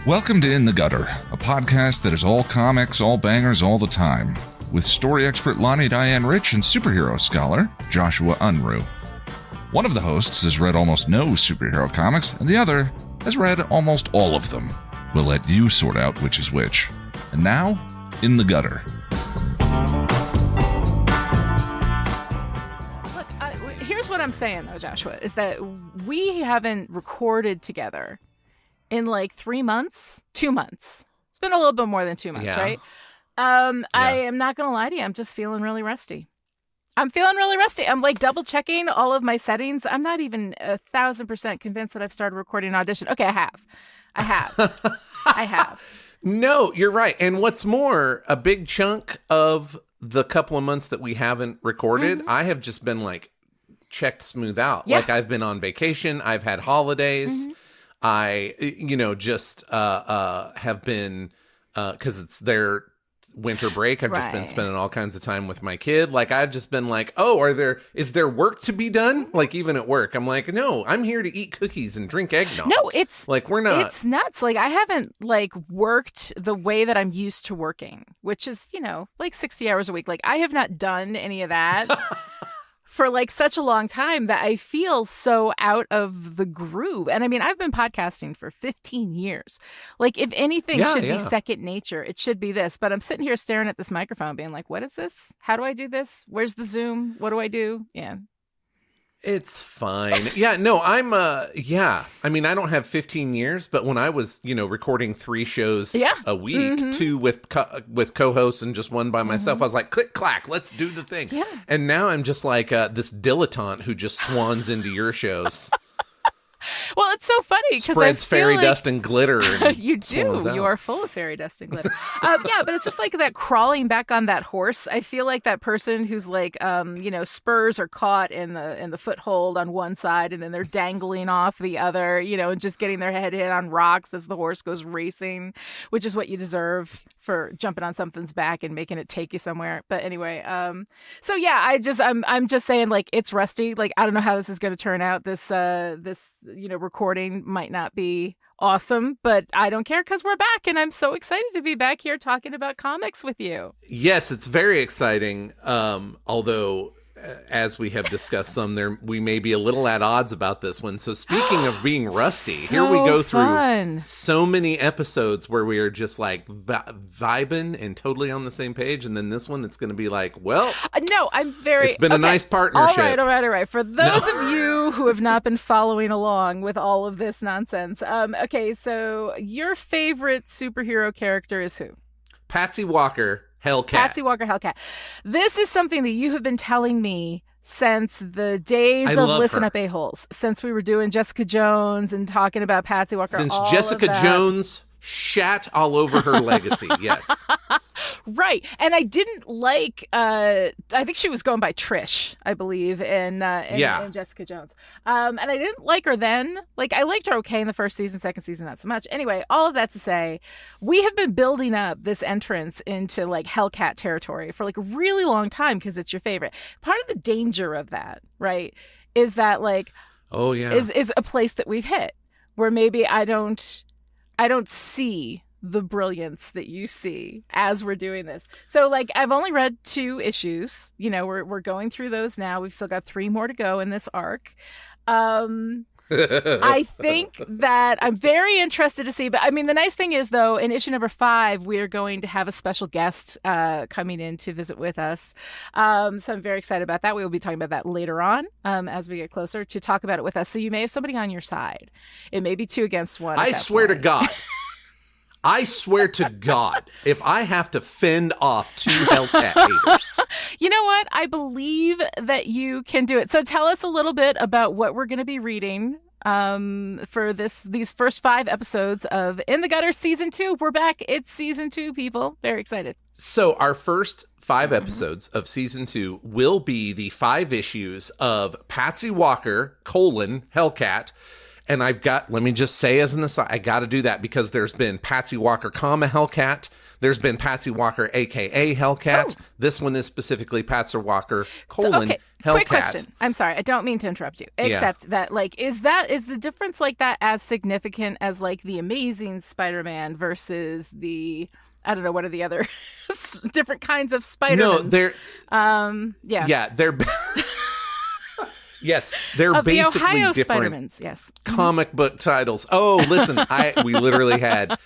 Welcome to In the Gutter, a podcast that is all comics, all bangers, all the time, with story expert Lani Diane Rich and superhero scholar Joshua Unruh. One of the hosts has read almost no superhero comics, and the other has read almost all of them. We'll let you sort out which is which. And now, In the Gutter. Look, here's what I'm saying, though, Joshua, is that we haven't recorded together in like 3 months, 2 months. It's been a little bit more than 2 months, right? I am not going to lie to you. I'm just feeling really rusty. I'm like double checking all of my settings. I'm not even 1,000% convinced that I've started recording an audition. Okay, I have. No, you're right. And what's more, a big chunk of the couple of months that we haven't recorded, I have just been like checked smooth out. Yeah. Like I've been on vacation. I've had holidays. I, just have been, because it's their winter break. I've just been spending all kinds of time with my kid. Like I've just been like, oh, is there work to be done? Like even at work, I'm like, no, I'm here to eat cookies and drink eggnog. No, it's like we're not. It's nuts. Like I haven't like worked the way that I'm used to working, which is like 60 hours a week. Like I have not done any of that. For like such a long time that I feel so out of the groove. And I mean, I've been podcasting for 15 years. Like if anything should be second nature, it should be this. But I'm sitting here staring at this microphone being like, what is this? How do I do this? Where's the Zoom? What do I do? Yeah. It's fine. Yeah, no, I mean, I don't have 15 years, but when I was, recording 3 shows a week, 2 with co-hosts and just 1 by myself, I was like, click, clack, let's do the thing. Yeah. And now I'm just like this dilettante who just swans into your shows. Well, it's so funny because spreads fairy dust and glitter. And you do. You are full of fairy dust and glitter. But it's just like that crawling back on that horse. I feel like that person who's like, spurs are caught in the foothold on one side, and then they're dangling off the other. And just getting their head hit on rocks as the horse goes racing, which is what you deserve for jumping on something's back and making it take you somewhere. But anyway, I'm just saying, like, it's rusty. Like I don't know how this is going to turn out. This recording might not be awesome, but I don't care because we're back, and I'm so excited to be back here talking about comics with you. Yes, it's very exciting. Although, as we have discussed we may be a little at odds about this one. So speaking of being rusty, here we go through so many episodes where we are just like vibing and totally on the same page. And then this one, it's going to be like, well, no, it's been a nice partnership. All right. For those of you who have not been following along with all of this nonsense. Okay. So your favorite superhero character is who? Patsy Walker. Hellcat. Patsy Walker, Hellcat. This is something that you have been telling me since the days of Listen Up A-Holes, since we were doing Jessica Jones and talking about Patsy Walker. Since Jessica Jones shat all over her legacy, yes. Right. And I didn't like, I think she was going by Trish, I believe, in Jessica Jones. And I didn't like her then. Like, I liked her okay in the first season, second season, not so much. Anyway, all of that to say, we have been building up this entrance into, like, Hellcat territory for, like, a really long time because it's your favorite. Part of the danger of that, right, is that, like, is a place that we've hit where maybe I don't see the brilliance that you see as we're doing this. So like I've only read 2 issues. We're going through those now. We've still got 3 more to go in this arc. I think that I'm very interested to see, but I mean the nice thing is though, in issue number 5 we are going to have a special guest coming in to visit with us. So I'm very excited about that. We will be talking about that later on as we get closer to talk about it with us. So you may have somebody on your side. It may be 2 against 1. I swear to God. I swear to God, if I have to fend off 2 Hellcat haters. You know what? I believe that you can do it. So tell us a little bit about what we're going to be reading for these first 5 episodes of In the Gutter Season 2. We're back. It's Season 2, people. Very excited. So our first 5 episodes of Season 2 will be the 5 issues of Patsy Walker, Hellcat. And let me just say as an aside, I got to do that because there's been Patsy Walker, Hellcat. There's been Patsy Walker, a.k.a. Hellcat. Oh. This one is specifically Patsy Walker, Hellcat. Quick question. I'm sorry. I don't mean to interrupt you. Except that, like, is the difference like that as significant as, like, the Amazing Spider-Man versus the... I don't know, what are the other different kinds of Spider-Man? No, they're... Yeah, they're... Yes, they're basically the Ohio different Spider-Mans, yes. Comic book titles. Oh, listen, we literally had...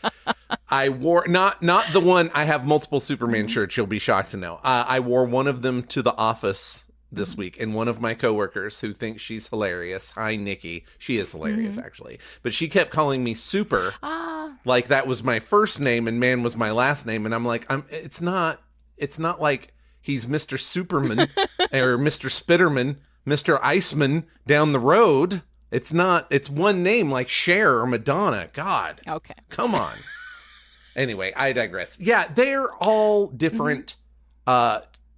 I wore... Not the one... I have multiple Superman shirts, you'll be shocked to know. I wore one of them to the office this week, and one of my coworkers who thinks she's hilarious, hi Nikki, she is hilarious actually, but she kept calling me Super, like that was my first name and Man was my last name, and I'm like, it's not like he's Mr. Superman or Mr. Spitterman, Mr. Iceman down the road. It's one name like Cher or Madonna. God, okay, come on. Anyway, I digress. Yeah, they're all different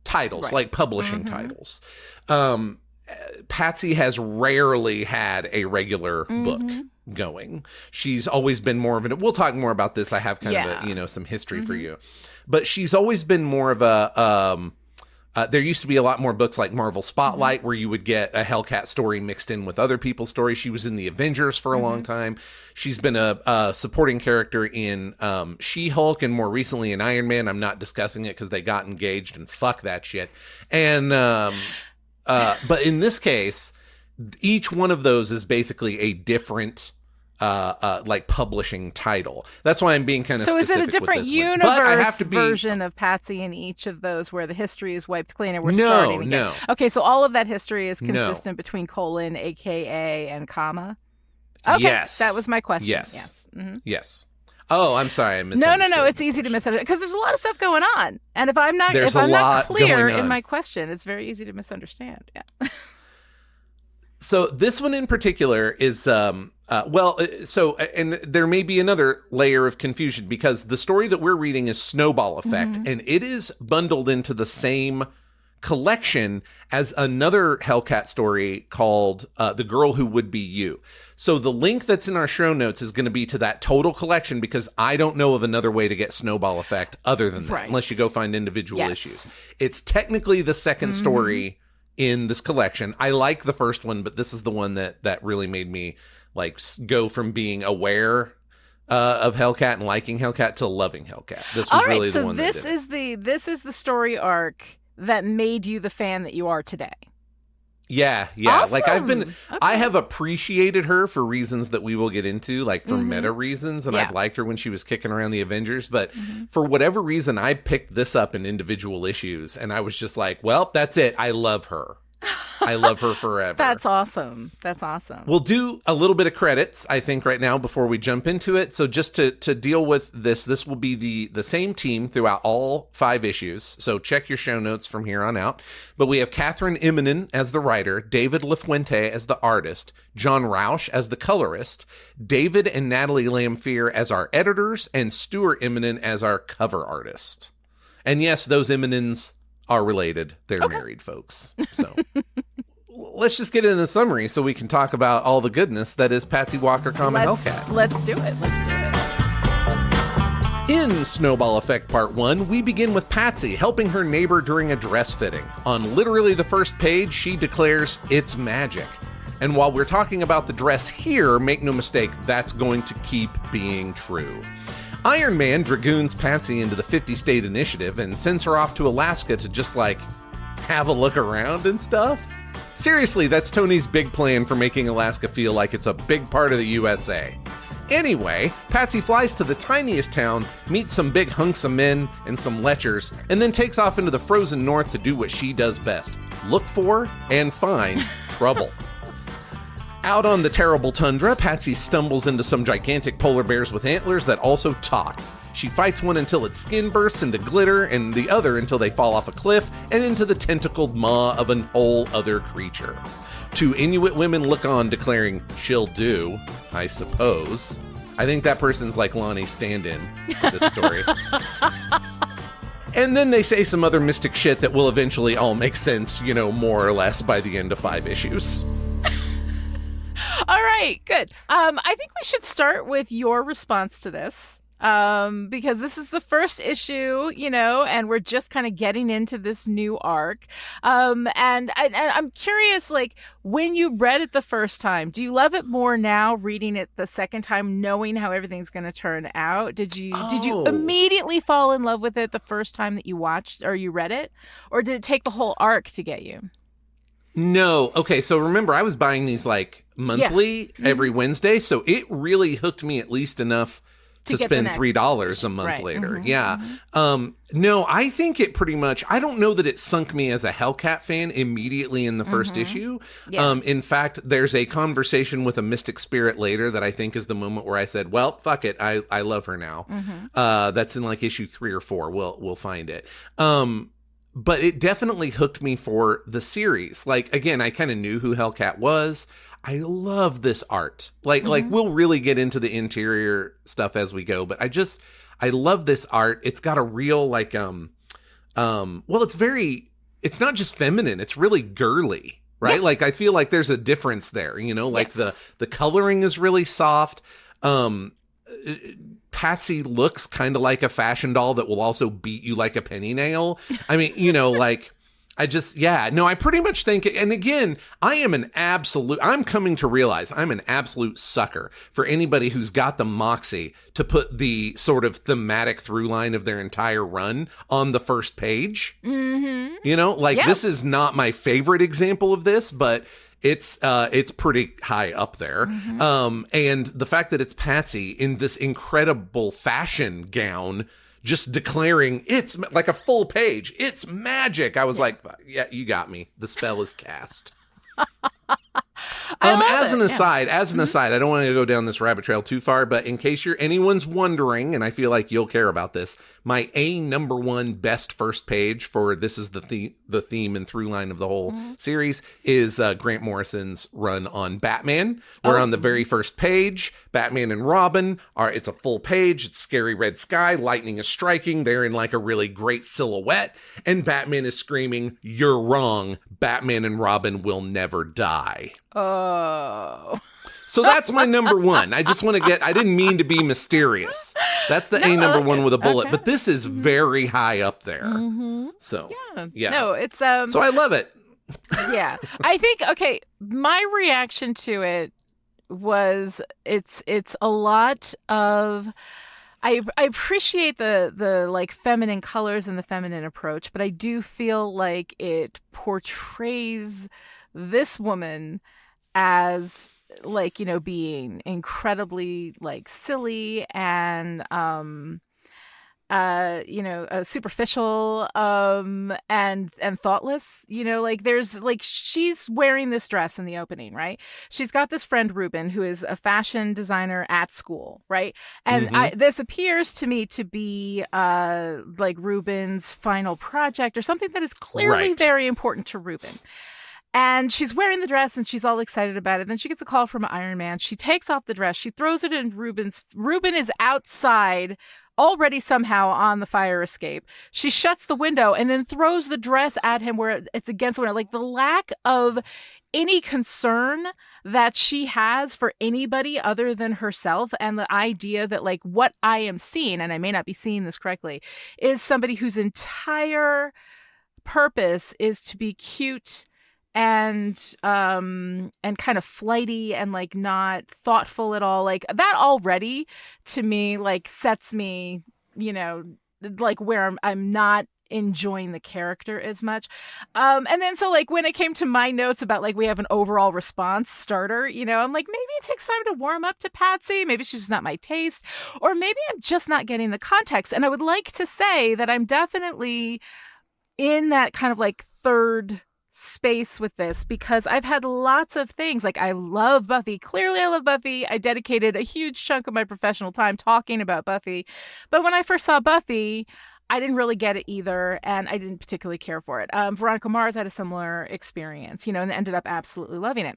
titles, right, like publishing titles. Patsy has rarely had a regular book going. She's always been more of an... We'll talk more about this. I have kind of a, some history for you. But she's always been more of a... there used to be a lot more books like Marvel Spotlight where you would get a Hellcat story mixed in with other people's stories. She was in the Avengers for a long time. She's been a supporting character in She-Hulk and more recently in Iron Man. I'm not discussing it because they got engaged and fuck that shit. And but in this case, each one of those is basically a different like publishing title. That's why I'm being kind of specific. So is it a different universe version of Patsy in each of those where the history is wiped clean and we're starting again? No. Okay, so all of that history is consistent between colon, aka, and comma? Okay, yes. That was my question. Yes. Yes. Oh, I'm sorry. I misunderstood. No. It's easy to misunderstand because there's a lot of stuff going on. And if I'm not clear in my question, it's very easy to misunderstand. Yeah. So this one in particular is, and there may be another layer of confusion because the story that we're reading is Snowball Effect, and it is bundled into the same collection as another Hellcat story called The Girl Who Would Be You. So the link that's in our show notes is going to be to that total collection because I don't know of another way to get Snowball Effect other than that, unless you go find individual issues. It's technically the second story in this collection. I like the first one, but this is the one that really made me like go from being aware of Hellcat and liking Hellcat to loving Hellcat. This was really the one that did it. This is the story arc that made you the fan that you are today. Yeah. Awesome. Like I have appreciated her for reasons that we will get into, like for meta reasons, and I've liked her when she was kicking around the Avengers, but for whatever reason, I picked this up in individual issues, and I was just like, well, that's it. I love her. I love her forever. That's awesome. We'll do a little bit of credits, I think, right now before we jump into it. So just to deal with this will be the same team throughout all 5 issues. So check your show notes from here on out. But we have Catherine Immonen as the writer, David LaFuente as the artist, John Rausch as the colorist, David and Natalie Lamphere as our editors, and Stuart Immonen as our cover artist. And yes, those Immonens are related. They're married folks. So let's just get into the summary so we can talk about all the goodness that is Patsy Walker, Hellcat. Let's do it. In Snowball Effect Part 1, we begin with Patsy helping her neighbor during a dress fitting. On literally the first page, she declares, "It's magic." And while we're talking about the dress here, make no mistake, that's going to keep being true. Iron Man dragoons Patsy into the 50-state initiative and sends her off to Alaska to just, have a look around and stuff. Seriously, that's Tony's big plan for making Alaska feel like it's a big part of the USA. Anyway, Patsy flies to the tiniest town, meets some big hunks of men and some lechers, and then takes off into the frozen north to do what she does best: look for and find trouble. Out on the terrible tundra, Patsy stumbles into some gigantic polar bears with antlers that also talk. She fights one until its skin bursts into glitter, and the other until they fall off a cliff and into the tentacled maw of an whole other creature. 2 Inuit women look on, declaring, "She'll do, I suppose." I think that person's like Lonnie's stand-in for this story. And then they say some other mystic shit that will eventually all make sense, more or less by the end of 5 issues. All right, good. I think we should start with your response to this. because this is the first issue, and we're just kind of getting into this new arc. And I'm curious, like, when you read it the first time, do you love it more now reading it the second time, knowing how everything's going to turn out? Did you immediately fall in love with it the first time that you watched or you read it, or did it take the whole arc to get you? No. Okay, so remember, I was buying these like monthly every Wednesday, so it really hooked me at least enough to spend $3 a month later. Yeah. No, I think it pretty much, I don't know that it sunk me as a Hellcat fan immediately in the first issue. Yeah. In fact, there's a conversation with a mystic spirit later that I think is the moment where I said, well, fuck it. I love her now. That's in like issue 3 or 4. We'll find it. But it definitely hooked me for the series. Like, again, I kind of knew who Hellcat was. I love this art. Like we'll really get into the interior stuff as we go, but I love this art. It's got a real like well, it's not just feminine, it's really girly, right? Yeah. Like I feel like there's a difference there, like the coloring is really soft. Patsy looks kind of like a fashion doll that will also beat you like a penny nail. I mean, like I pretty much think, and again, I'm coming to realize I'm an absolute sucker for anybody who's got the moxie to put the sort of thematic through line of their entire run on the first page. This is not my favorite example of this, but it's pretty high up there. And the fact that it's Patsy in this incredible fashion gown just declaring it's like a full page, it's magic. I was like, yeah, you got me. The spell is cast. As an aside, I don't want to go down this rabbit trail too far, but in case anyone's wondering, and I feel like you'll care about this, my number one best first page for this is the theme and through line of the whole series is Grant Morrison's run on Batman. Where on the very first page, Batman and Robin it's a full page. It's scary red sky. Lightning is striking. They're in like a really great silhouette, and Batman is screaming, "You're wrong. Batman and Robin will never die." Oh. So that's my number one. I just want to I didn't mean to be mysterious. That's the number one with a bullet, but this is very high up there. So, yeah. No, it's, so I love it. Yeah. I think, okay, my reaction to it was it's a lot of, I appreciate the like feminine colors and the feminine approach, but I do feel like it portrays this woman as like, being incredibly like silly and superficial and thoughtless, like there's like she's wearing this dress in the opening, right? She's got this friend Ruben who is a fashion designer at school, right? And this appears to me to be like Ruben's final project or something that is clearly very important to Ruben. And she's wearing the dress and she's all excited about it. Then she gets a call from Iron Man. She takes off the dress. She throws it in Ruben's. Ruben is outside already somehow on the fire escape. She shuts the window and then throws the dress at him where it's against the window. Like the lack of any concern that she has for anybody other than herself, and the idea that like what I am seeing, and I may not be seeing this correctly, is somebody whose entire purpose is to be cute and kind of flighty and like not thoughtful at all. Like that already to me like sets me, like where I'm not enjoying the character as much. And then so like when it came to my notes about like we have an overall response starter, I'm like, maybe it takes time to warm up to Patsy. Maybe she's just not my taste, or maybe I'm just not getting the context. And I would like to say that I'm definitely in that kind of like third space with this, because I've had lots of things like I love Buffy. Clearly I love Buffy. I dedicated a huge chunk of my professional time talking about Buffy. But when I first saw Buffy, I didn't really get it either, and I didn't particularly care for it. Veronica Mars had a similar experience, and ended up absolutely loving it.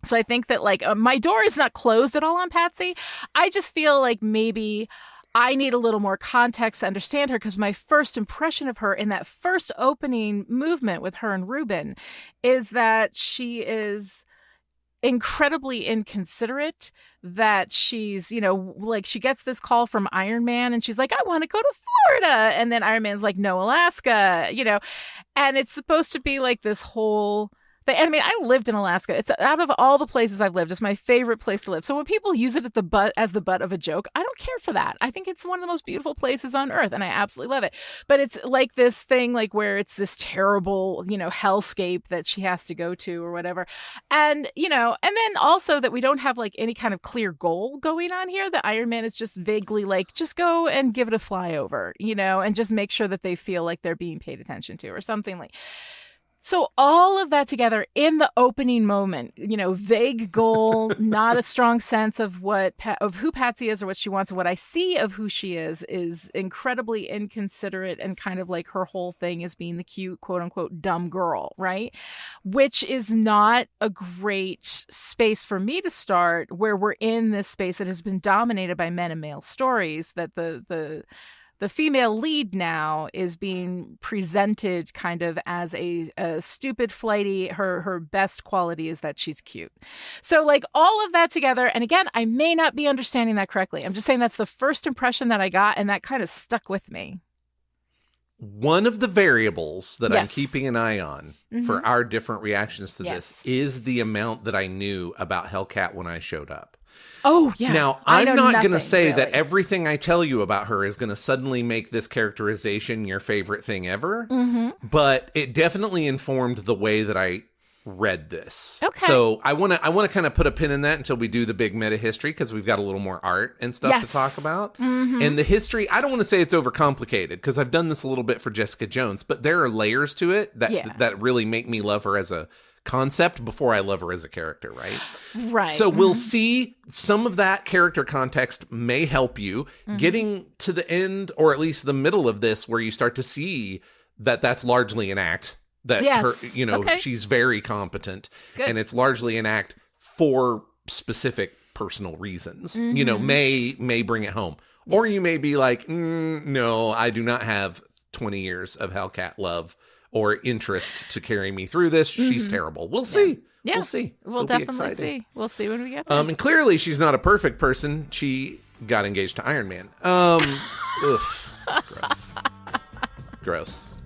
So I think that like my door is not closed at all on Patsy. I just feel like maybe I need a little more context to understand her, because my first impression of her in that first opening movement with her and Ruben is that she is incredibly inconsiderate, that she's, like she gets this call from Iron Man and she's like, I want to go to Florida. And then Iron Man's like, no, Alaska, and it's supposed to be like this whole thing. I mean, I lived in Alaska. It's out of all the places I've lived, it's my favorite place to live. So when people use it as the butt of a joke, I don't care for that. I think it's one of the most beautiful places on earth and I absolutely love it. But it's like this thing like where it's this terrible, hellscape that she has to go to or whatever. And, and then also that we don't have like any kind of clear goal going on here. The Iron Man is just vaguely like, just go and give it a flyover, and just make sure that they feel like they're being paid attention to or something like. So all of that together in the opening moment, vague goal, not a strong sense of who Patsy is or what she wants. And what I see of who she is incredibly inconsiderate and kind of like her whole thing is being the cute, quote unquote, dumb girl, right? Which is not a great space for me to start where we're in this space that has been dominated by men and male stories, that the female lead now is being presented kind of as a stupid, flighty, her best quality is that she's cute. So like all of that together, and again, I may not be understanding that correctly. I'm just saying that's the first impression that I got, and that kind of stuck with me. One of the variables that I'm keeping an eye on for our different reactions to this is the amount that I knew about Hellcat when I showed up. Oh, yeah. Now, I'm not going to say that everything I tell you about her is going to suddenly make this characterization your favorite thing ever, but it definitely informed the way that I read this. Okay. So I want to kind of put a pin in that until we do the big meta history, because we've got a little more art and stuff to talk about. And the history, I don't want to say it's overcomplicated, because I've done this a little bit for Jessica Jones, but there are layers to it that really make me love her as a concept before I love her as a character, right? Right. So we'll see some of that character context may help you getting to the end, or at least the middle of this, where you start to see that that's largely an act, that her, she's very competent. Good. And it's largely an act for specific personal reasons, may bring it home. Yeah. Or you may be like, no, I do not have 20 years of Hellcat love or interest to carry me through this. She's terrible. We'll see. Yeah. We'll see. We'll definitely see. We'll see when we get there. And clearly she's not a perfect person. She got engaged to Iron Man. Oof. Gross. Gross.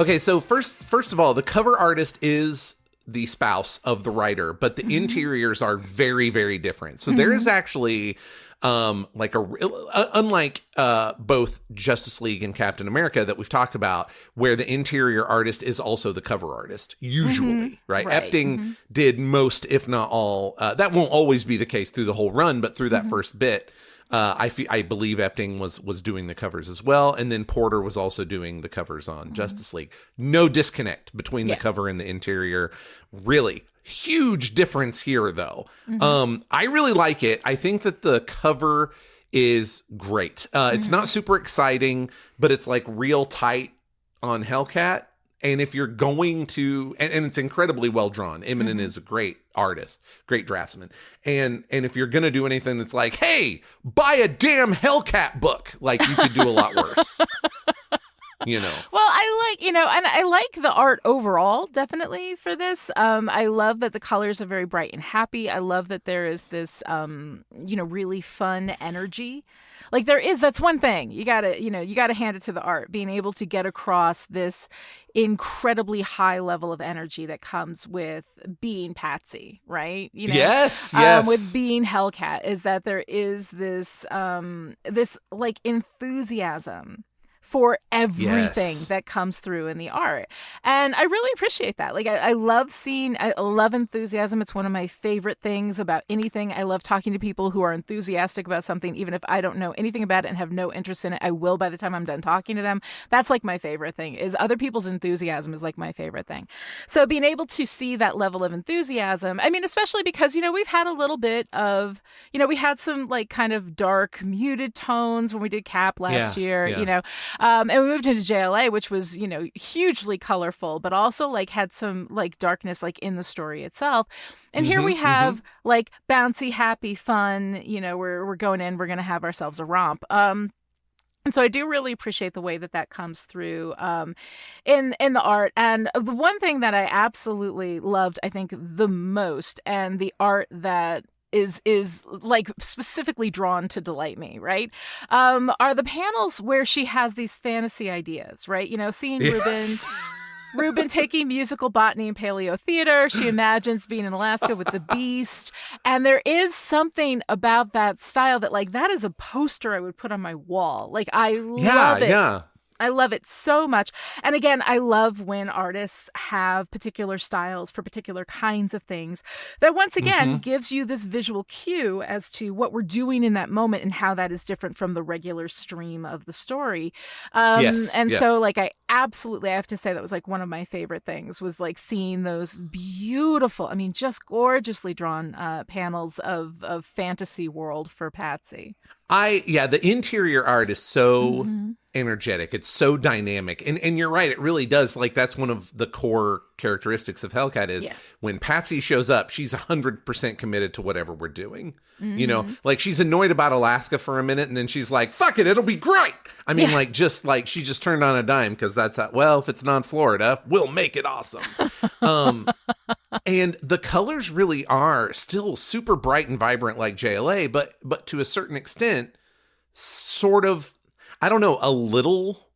Okay, so first of all, the cover artist is the spouse of the writer, but the interiors are very, very different. So there is actually unlike both Justice League and Captain America that we've talked about, where the interior artist is also the cover artist, usually, right? Epting did most, if not all. That won't always be the case through the whole run, but through that first bit, I believe Epting was doing the covers as well, and then Porter was also doing the covers on Justice League. No disconnect between the cover and the interior. Really huge difference here, though. I really like it. I think that the cover is great. It's not super exciting, but it's like real tight on Hellcat. And if you're going to, and it's incredibly well drawn. Eminem is a great artist, great draftsman. And if you're going to do anything that's like, hey, buy a damn Hellcat book, like you could do a lot worse. Well, I like, and I like the art overall, definitely, for this. I love that the colors are very bright and happy. I love that there is this, really fun energy. Like that's one thing. You gotta hand it to the art, being able to get across this incredibly high level of energy that comes with being Patsy, right? Yes. With being Hellcat, is that there is this, this like enthusiasm for everything that comes through in the art. And I really appreciate that. Like, I love enthusiasm. It's one of my favorite things about anything. I love talking to people who are enthusiastic about something, even if I don't know anything about it and have no interest in it. I will by the time I'm done talking to them. That's like my favorite thing, is other people's enthusiasm is like my favorite thing. So being able to see that level of enthusiasm, I mean, especially because, we've had a little bit of, we had some like kind of dark, muted tones when we did Cap last year, And we moved into JLA, which was, hugely colorful, but also like had some like darkness like in the story itself. And here we have like bouncy, happy, fun, we're going in, we're going to have ourselves a romp. And so I do really appreciate the way that comes through in the art. And the one thing that I absolutely loved, I think, the most, and the art that is like specifically drawn to delight me, right? Are the panels where she has these fantasy ideas, right? Seeing Ruben taking musical botany and paleo theater. She imagines being in Alaska with the beast. And there is something about that style that, like, that is a poster I would put on my wall. Like, I love it. Yeah. I love it so much. And again, I love when artists have particular styles for particular kinds of things that once again gives you this visual cue as to what we're doing in that moment and how that is different from the regular stream of the story. So like I have to say that was like one of my favorite things was like seeing those beautiful, I mean, just gorgeously drawn panels of fantasy world for Patsy. The interior art is so energetic. It's so dynamic. And you're right. It really does. Like, that's one of the core characteristics of Hellcat is when Patsy shows up, she's 100% committed to whatever we're doing. Like she's annoyed about Alaska for a minute and then she's like, fuck it, it'll be great. I mean, like, just like she just turned on a dime because that's how, well, if it's not Florida, we'll make it awesome. And the colors really are still super bright and vibrant like JLA, but to a certain extent, sort of, I don't know, a little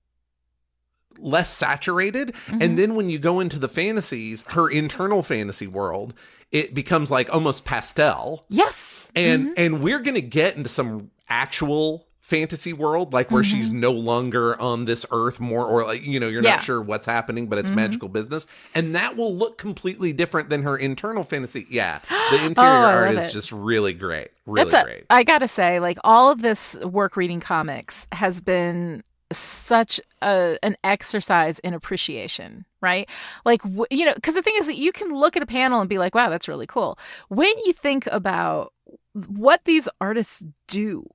less saturated. And then when you go into the fantasies, her internal fantasy world, it becomes like almost pastel. Yes. And we're going to get into some actual fantasy world, like where she's no longer on this earth more, or like, you're not sure what's happening, but it's magical business. And that will look completely different than her internal fantasy. Yeah. The interior art is just really great. Really great. I gotta say, like, all of this work reading comics has been such an exercise in appreciation, right? Like, because the thing is that you can look at a panel and be like, wow, that's really cool. When you think about what these artists do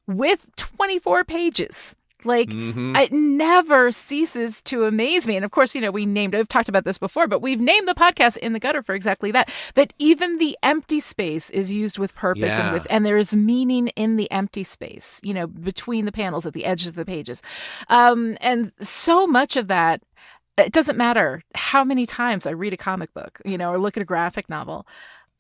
with 24 pages, like, it never ceases to amaze me. And of course, I've talked about this before, but we've named the podcast In the Gutter for exactly that even the empty space is used with purpose and there is meaning in the empty space, between the panels at the edges of the pages. And so much of that, it doesn't matter how many times I read a comic book, or look at a graphic novel.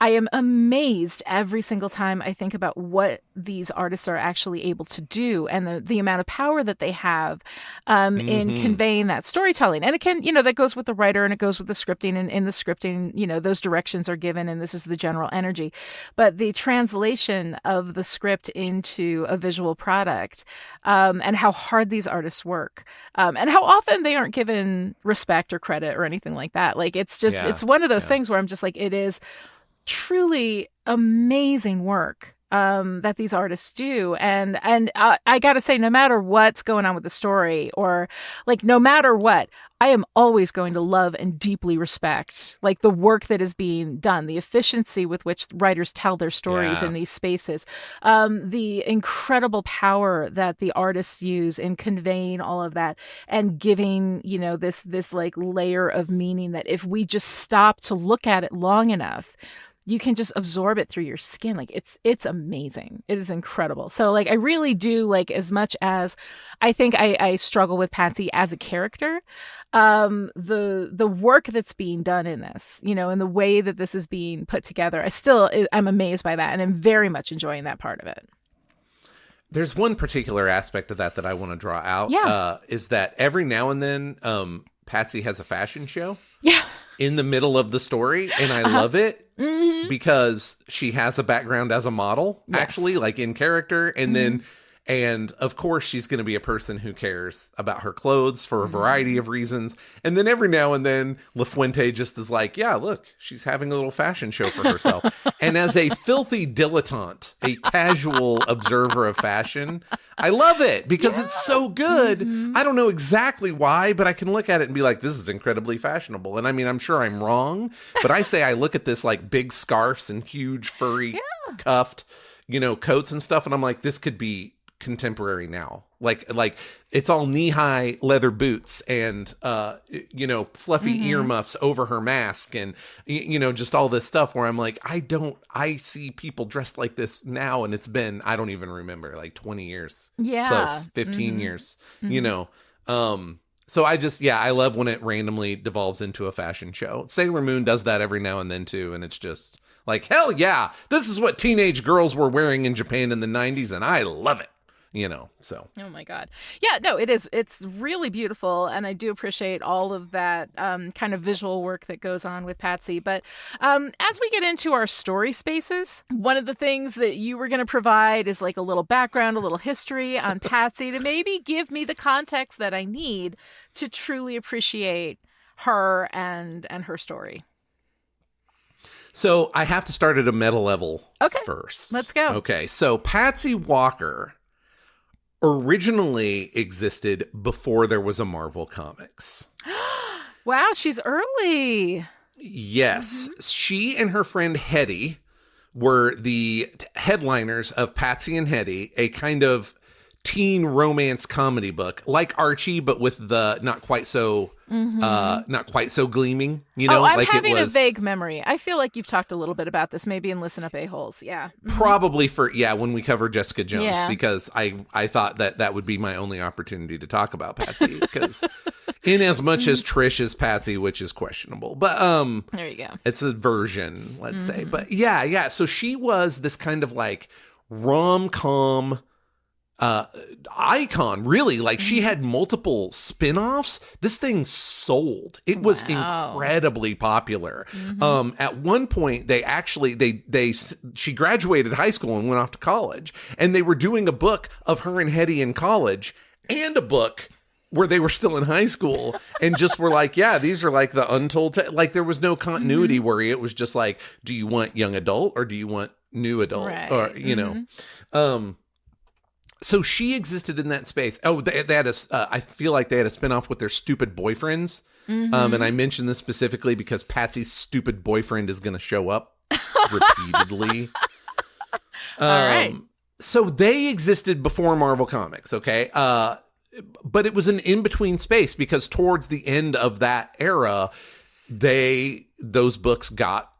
I am amazed every single time I think about what these artists are actually able to do and the amount of power that they have in conveying that storytelling. And it can, that goes with the writer and it goes with the scripting, and in the scripting, those directions are given and this is the general energy. But the translation of the script into a visual product and how hard these artists work and how often they aren't given respect or credit or anything like that. Like, it's just, it's one of those things where I'm just like, it is truly amazing work that these artists do. And I gotta say, no matter what's going on with the story, or like, no matter what, I am always going to love and deeply respect like the work that is being done, the efficiency with which writers tell their stories in these spaces, the incredible power that the artists use in conveying all of that and giving, this like layer of meaning that if we just stop to look at it long enough, you can just absorb it through your skin. Like, it's amazing. It is incredible. So like, I really do, like, as much as I think I struggle with Patsy as a character, the work that's being done in this, and the way that this is being put together, I'm amazed by that. And I'm very much enjoying that part of it. There's one particular aspect of that I want to draw out, is that every now and then, Patsy has a fashion show. Yeah. In the middle of the story, and I love it because she has a background as a model, actually, like in character, and and of course she's going to be a person who cares about her clothes for a variety of reasons, and then every now and then LaFuente just is like, yeah, look, she's having a little fashion show for herself. And as a filthy dilettante, a casual observer of fashion, I love it because it's so good. I don't know exactly why, but I can look at it and be like, this is incredibly fashionable. And I mean, I'm sure I'm wrong, but I look at this like big scarves and huge furry cuffed, coats and stuff, and I'm like, this could be contemporary now. Like it's all knee-high leather boots and fluffy earmuffs over her mask and just all this stuff where I'm like, I see people dressed like this now, and it's been, I don't even remember, like 20 years. Yeah. Close, 15 years. So I love when it randomly devolves into a fashion show. Sailor Moon does that every now and then too, and it's just like, hell yeah, this is what teenage girls were wearing in Japan in the 90s, and I love it. So. Oh my God. Yeah, no, it is. It's really beautiful. And I do appreciate all of that kind of visual work that goes on with Patsy. But as we get into our story spaces, one of the things that you were going to provide is like a little background, a little history on Patsy to maybe give me the context that I need to truly appreciate her and her story. So I have to start at a meta level first. Let's go. Okay, so Patsy Walker originally existed before there was a Marvel Comics. Wow, she's early. Yes. She and her friend Hetty were the headliners of Patsy and Hetty, a kind of teen romance comedy book like Archie, but with the not quite so gleaming, I'm like having it was a vague memory. I feel like you've talked a little bit about this maybe in Listen Up A-Holes. Yeah. Probably when we cover Jessica Jones, because I thought that would be my only opportunity to talk about Patsy, because in as much as Trish is Patsy, which is questionable, but there you go. It's a version, let's say. But yeah. So she was this kind of like rom-com icon, really. Like she had multiple spin-offs. This thing sold. It was incredibly popular. At one point she graduated high school and went off to college, and they were doing a book of her and Hetty in college and a book where they were still in high school, and just were like, yeah, these are like the untold like there was no continuity worry. It was just like, do you want young adult or do you want new adult? Right. Or so she existed in that space. Oh, they had I feel like they had a spinoff with their stupid boyfriends. And I mentioned this specifically because Patsy's stupid boyfriend is going to show up repeatedly. All right. So they existed before Marvel Comics, okay? But it was an in-between space because towards the end of that era, those books got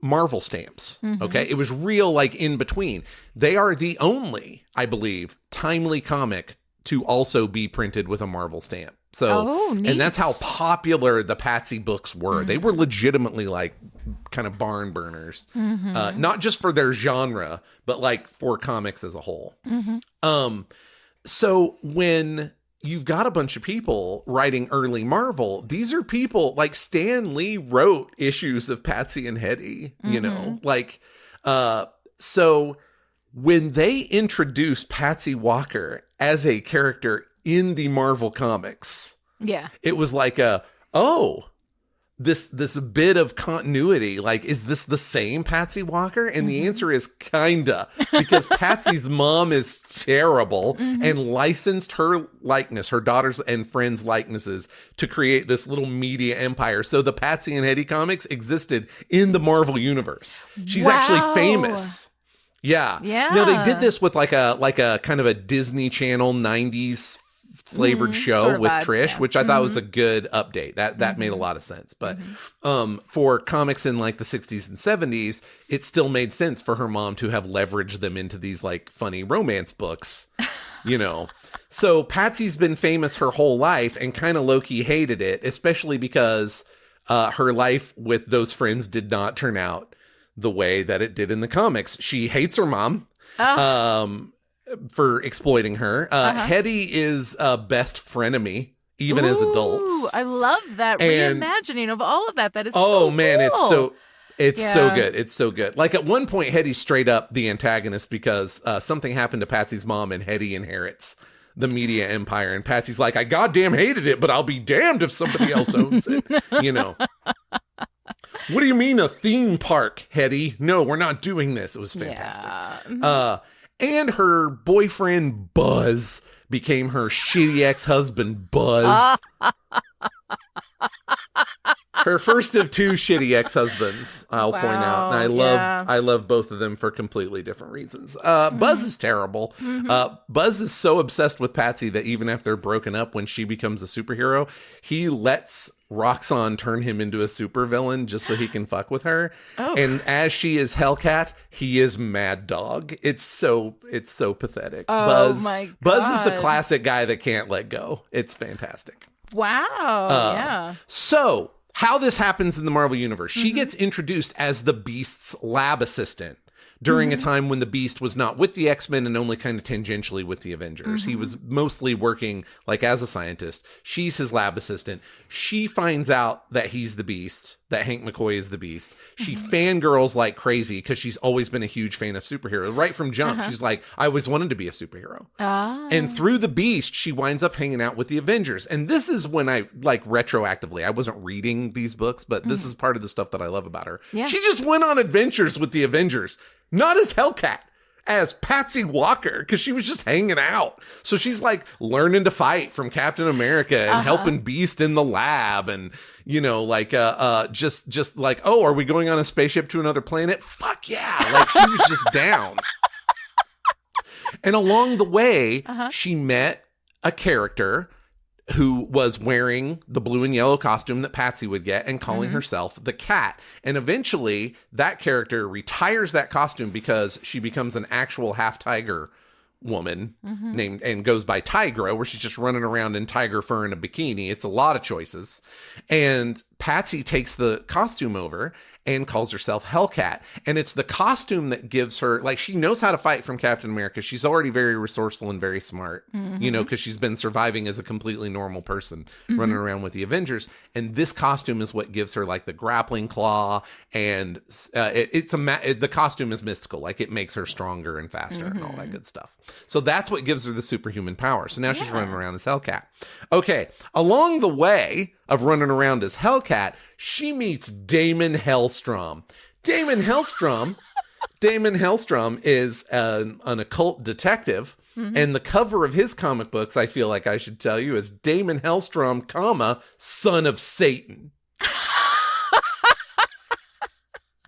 Marvel stamps. Okay. It was real, like in between. They are the only, I believe, timely comic to also be printed with a Marvel stamp. So, and that's how popular the Patsy books were. They were legitimately like kind of barn burners, not just for their genre, but like for comics as a whole. So when you've got a bunch of people writing early Marvel, these are people like Stan Lee wrote issues of Patsy and Hetty, so when they introduced Patsy Walker as a character in the Marvel Comics, it was like this bit of continuity. Like, is this the same Patsy Walker? And the answer is kinda, because Patsy's mom is terrible and licensed her likeness, her daughter's and friends' likenesses, to create this little media empire. So the Patsy and Hetty comics existed in the Marvel universe. She's actually famous. Yeah. Now they did this with like a kind of a Disney Channel 90s flavored show sort of with Trish, which I thought was a good update. That made a lot of sense. But for comics in like the 60s and 70s, it still made sense for her mom to have leveraged them into these like funny romance books, So Patsy's been famous her whole life and kind of low-key hated it, especially because her life with those friends did not turn out the way that it did in the comics. She hates her mom. For exploiting her. Hetty is best frenemy, even as adults. I love that reimagining of all of that. That is man, cool. it's so good. It's so good. Like at one point, Hetty's straight up the antagonist because something happened to Patsy's mom, and Hetty inherits the media empire. And Patsy's like, I goddamn hated it, but I'll be damned if somebody else owns it. What do you mean a theme park, Hetty? No, we're not doing this. It was fantastic. And her boyfriend, Buzz, became her shitty ex-husband, Buzz. Her first of two shitty ex-husbands, I'll point out. And I love both of them for completely different reasons. Buzz is terrible. Buzz is so obsessed with Patsy that even after they're broken up, when she becomes a superhero, he lets Roxxon turn him into a supervillain just so he can fuck with her. Oh. And as she is Hellcat, he is Mad Dog. It's so pathetic. Oh, my God. Buzz is the classic guy that can't let go. It's fantastic. Wow. Yeah. So how this happens in the Marvel Universe, she gets introduced as the Beast's lab assistant during a time when the Beast was not with the X-Men and only kind of tangentially with the Avengers. He was mostly working like as a scientist. She's his lab assistant. She finds out that he's the Beast, that Hank McCoy is the Beast. She fangirls like crazy because she's always been a huge fan of superheroes. Right from jump, she's like, I always wanted to be a superhero. And through the Beast, she winds up hanging out with the Avengers. And this is when I, like, retroactively, I wasn't reading these books, but this is part of the stuff that I love about her. Yeah. She just went on adventures with the Avengers. Not as Hellcat, as Patsy Walker, because she was just hanging out. So she's like learning to fight from Captain America and helping Beast in the lab, and you know, like just like, oh, are we going on a spaceship to another planet? Fuck yeah! Like she was just down. And along the way, she met a character who was wearing the blue and yellow costume that Patsy would get and calling herself the Cat. And eventually that character retires that costume because she becomes an actual half tiger woman named and goes by Tigra, where she's just running around in tiger fur in a bikini. It's a lot of choices. And Patsy takes the costume over and calls herself Hellcat. And it's the costume that gives her, like, she knows how to fight from Captain America. She's already very resourceful and very smart, you know, because she's been surviving as a completely normal person running around with the Avengers. And this costume is what gives her, like, the grappling claw. And the costume is mystical. Like, it makes her stronger and faster and all that good stuff. So that's what gives her the superhuman power. So now she's running around as Hellcat. Okay, along the way of running around as Hellcat, she meets Damon Hellstrom. Damon Hellstrom is an occult detective, and the cover of his comic books, I feel like I should tell you, is Damon Hellstrom, comma, son of Satan.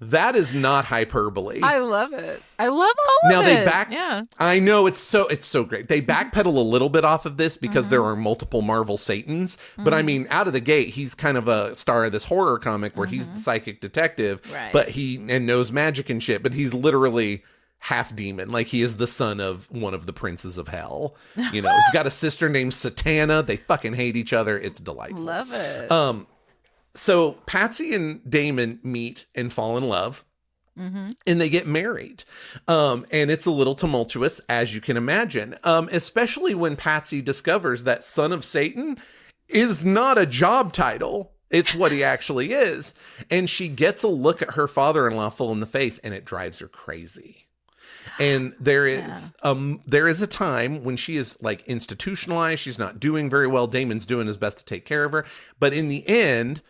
That is not hyperbole. I love it. I love all of it. I know, it's so great. They backpedal a little bit off of this because there are multiple Marvel Satans. But I mean, out of the gate, he's kind of a star of this horror comic where he's the psychic detective, but he knows magic and shit. But he's literally half demon. Like, he is the son of one of the princes of hell. You know, he's got a sister named Satana. They fucking hate each other. It's delightful. Love it. So Patsy and Damon meet and fall in love, and they get married. And it's a little tumultuous, as you can imagine, especially when Patsy discovers that son of Satan is not a job title. It's what he actually is. And she gets a look at her father-in-law full in the face, and it drives her crazy. And there is a time when she is, like, institutionalized. She's not doing very well. Damon's doing his best to take care of her. But in the end,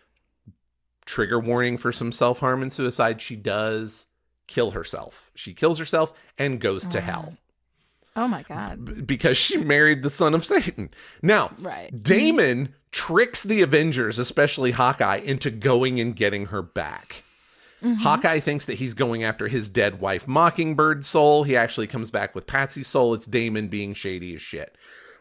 trigger warning for some self-harm and suicide, she does kill herself. She kills herself and goes to hell. Oh my God. Because she married the son of Satan. Now, Damon tricks the Avengers, especially Hawkeye, into going and getting her back. Hawkeye thinks that he's going after his dead wife Mockingbird's soul. He actually comes back with Patsy's soul. It's Damon being shady as shit.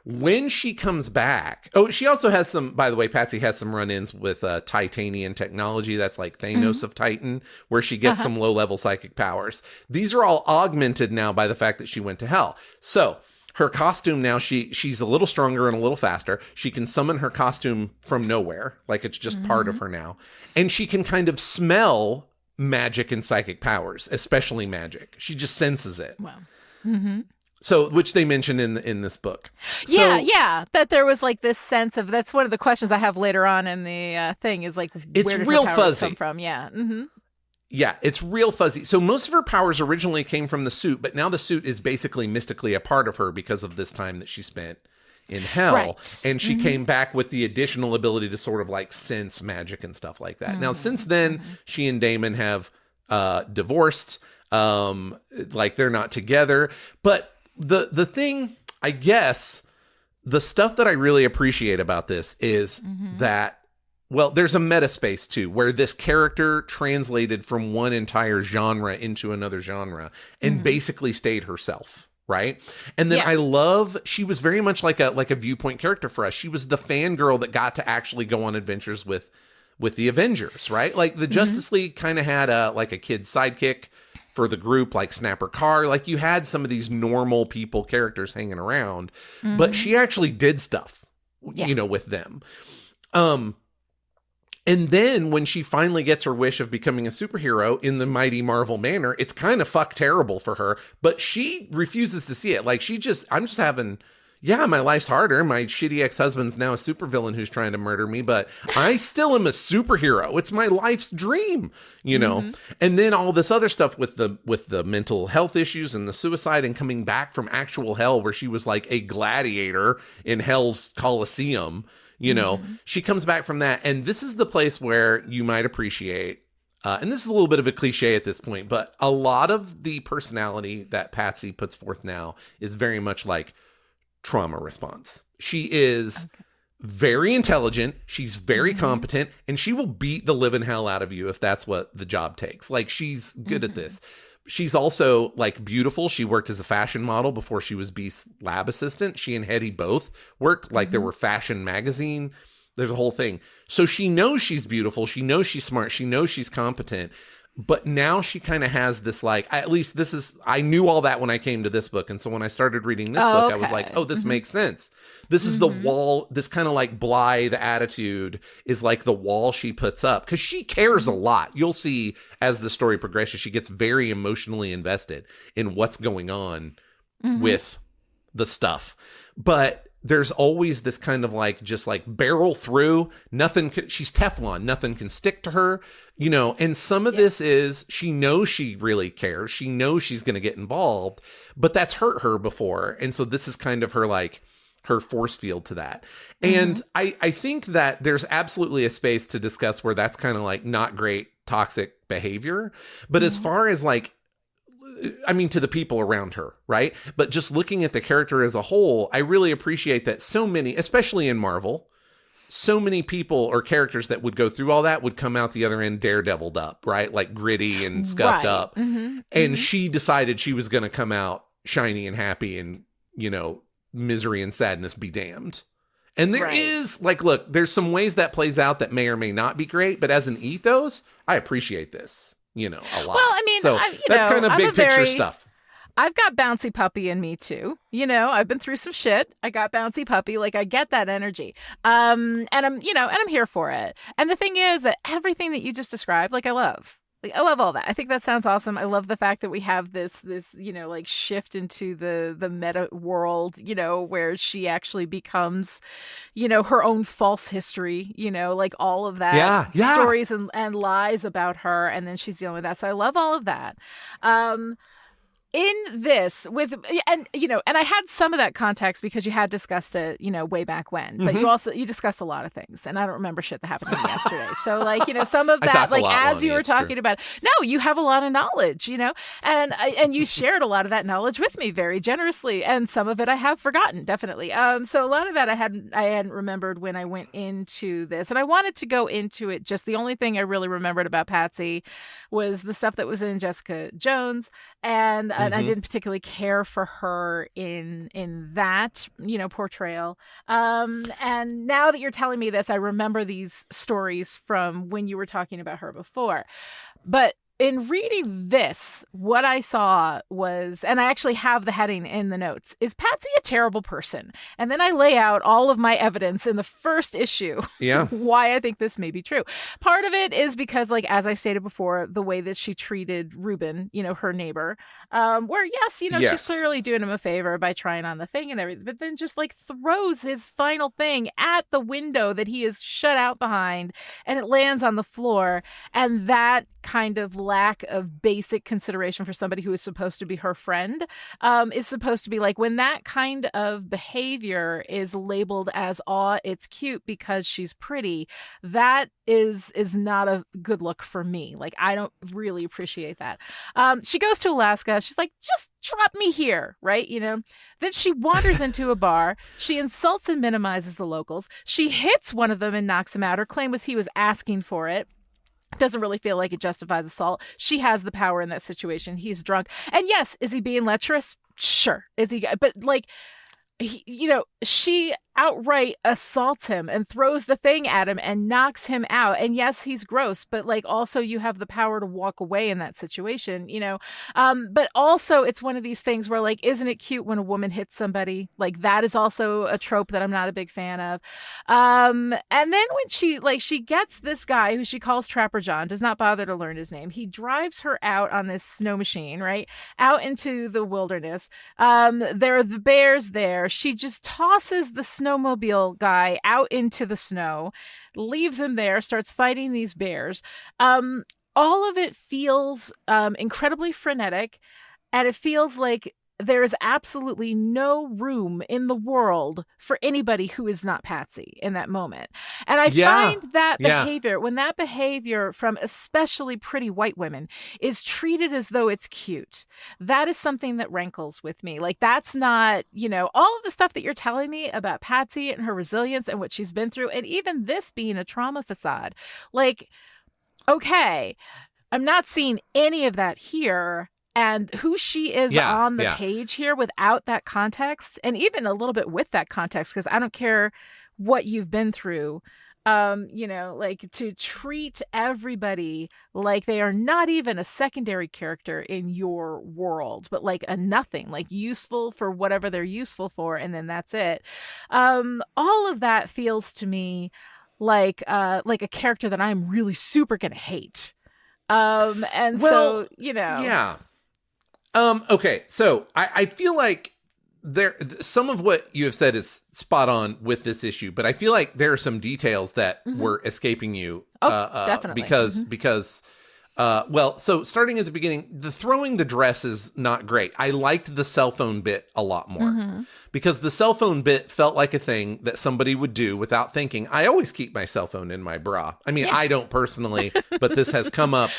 When she comes back, she also has some, by the way, Patsy has some run-ins with Titanian technology. That's like Thanos of Titan, where she gets some low-level psychic powers. These are all augmented now by the fact that she went to hell. So her costume now, she's a little stronger and a little faster. She can summon her costume from nowhere, like it's just part of her now. And she can kind of smell magic and psychic powers, especially magic. She just senses it. Wow. So, which they mention in this book. Yeah. That there was, like, this sense of, that's one of the questions I have later on in the thing, is like, it's where did real her powers fuzzy come from? Yeah. Yeah, it's real fuzzy. So most of her powers originally came from the suit, but now the suit is basically mystically a part of her because of this time that she spent in hell. And she came back with the additional ability to sort of, like, sense magic and stuff like that. Now, since then, she and Damon have divorced. Like, they're not together. But the thing, I guess, the stuff that I really appreciate about this is that well, there's a meta space too, where this character translated from one entire genre into another genre and basically stayed herself. Right. And then she was very much like a viewpoint character for us. She was the fangirl that got to actually go on adventures with the Avengers. Right. Like the Justice League kind of had a kid sidekick for the group, like Snapper Carr. Like you had some of these normal people characters hanging around, but she actually did stuff, with them. And then when she finally gets her wish of becoming a superhero in the mighty Marvel manner, it's kind of fuck terrible for her, but she refuses to see it. Like I'm just having, my life's harder. My shitty ex-husband's now a supervillain who's trying to murder me, but I still am a superhero. It's my life's dream, And then all this other stuff with the mental health issues and the suicide and coming back from actual hell where she was like a gladiator in Hell's Coliseum. She comes back from that. And this is the place where you might appreciate, and this is a little bit of a cliche at this point, but a lot of the personality that Patsy puts forth now is very much like trauma response. She is very intelligent. She's very competent, and she will beat the living hell out of you if that's what the job takes. Like, she's good at this. She's also like beautiful. She worked as a fashion model before she was Beast's lab assistant. She and Hetty both worked like there were fashion magazine. There's a whole thing. So she knows she's beautiful. She knows she's smart. She knows she's competent. But now she kind of has this I knew all that when I came to this book. And so when I started reading this book, I was like, oh, this makes sense. This is the wall. This kind of like Blythe attitude is like the wall she puts up because she cares a lot. You'll see as the story progresses, she gets very emotionally invested in what's going on with the stuff. But there's always this kind of like, just like barrel through, she's Teflon, nothing can stick to her, and some of this is, she knows she really cares. She knows she's going to get involved, but that's hurt her before. And so this is kind of her, like her force field to that. And I think that there's absolutely a space to discuss where that's kind of like not great toxic behavior. But as far as like, to the people around her, right? But just looking at the character as a whole, I really appreciate that so many, especially in Marvel, so many people or characters that would go through all that would come out the other end daredeviled up, right? Like gritty and scuffed up. And she decided she was going to come out shiny and happy and, misery and sadness be damned. And there is like, look, there's some ways that plays out that may or may not be great, but as an ethos, I appreciate this. A lot. Well, so that's kind of big picture stuff. I've got bouncy puppy in me too. I've been through some shit. I got bouncy puppy. Like, I get that energy. And I'm here for it. And the thing is that everything that you just described, like, I love. Like, I love all that. I think that sounds awesome. I love the fact that we have this, like shift into the meta world, where she actually becomes, her own false history, like all of that stories and lies about her. And then she's dealing with that. So I love all of that. In this and I had some of that context because you had discussed it, way back when, but you discussed a lot of things and I don't remember shit that happened to me yesterday. So like, some of that, like as you were talking about, no, you have a lot of knowledge, and you shared a lot of that knowledge with me very generously. And some of it I have forgotten, definitely. So a lot of that I hadn't remembered when I went into this, and I wanted to go into it. Just the only thing I really remembered about Patsy was the stuff that was in Jessica Jones, and I didn't particularly care for her in that, portrayal. And now that you're telling me this, I remember these stories from when you were talking about her before. But in reading this, what I saw was, and I actually have the heading in the notes, is Patsy a terrible person? And then I lay out all of my evidence in the first issue. Yeah. Why I think this may be true. Part of it is because, like, as I stated before, the way that she treated Ruben, her neighbor, where she's clearly doing him a favor by trying on the thing and everything, but then just like throws his final thing at the window that he is shut out behind, and it lands on the floor. And that kind of lack of basic consideration for somebody who is supposed to be her friend is supposed to be like, when that kind of behavior is labeled as, aw, it's cute because she's pretty, that is not a good look for me. Like, I don't really appreciate that. She goes to Alaska. She's like, just drop me here, right? You know, then she wanders into a bar. She insults and minimizes the locals. She hits one of them and knocks him out. Her claim was he was asking for it. Doesn't really feel like it justifies assault. She has the power in that situation. He's drunk. And yes, is he being lecherous? Sure. Is he? But like, she outright assaults him and throws the thing at him and knocks him out. And yes, he's gross, but like, also you have the power to walk away in that situation, but also it's one of these things where like, isn't it cute when a woman hits somebody? Like, that is also a trope that I'm not a big fan of. And then when she gets this guy who she calls Trapper John, does not bother to learn his name. He drives her out on this snow machine, right? Out into the wilderness. There are the bears there. She just tosses the snowmobile guy out into the snow, leaves him there, starts fighting these bears. All of it feels incredibly frenetic, and it feels like there is absolutely no room in the world for anybody who is not Patsy in that moment. And I find that behavior, when that behavior from especially pretty white women is treated as though it's cute, that is something that rankles with me. Like, that's not, all of the stuff that you're telling me about Patsy and her resilience and what she's been through, and even this being a trauma facade. Like, okay, I'm not seeing any of that here. And who she is on the page here without that context, and even a little bit with that context, because I don't care what you've been through, like, to treat everybody like they are not even a secondary character in your world, but like a nothing, like useful for whatever they're useful for, and then that's it. All of that feels to me like a character that I'm really super gonna hate. Yeah. Okay, so I feel like some of what you have said is spot on with this issue, but I feel like there are some details that were escaping you. Definitely. Because so starting at the beginning, the throwing the dress is not great. I liked the cell phone bit a lot more because the cell phone bit felt like a thing that somebody would do without thinking. I always keep my cell phone in my bra. I mean, I don't personally, but this has come up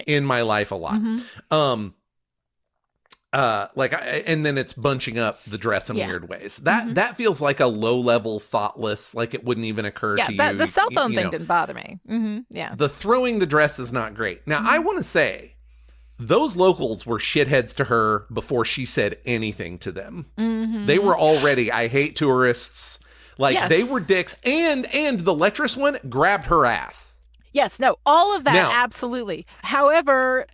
in my life a lot. And then it's bunching up the dress in weird ways. That feels like a low level, thoughtless, like it wouldn't even occur to you. The cell phone thing didn't bother me. The throwing the dress is not great. Now, I want to say those locals were shitheads to her before she said anything to them. They were already, I hate tourists. Like, they were dicks. And the lecherous one grabbed her ass. Yes, no, all of that, absolutely. However,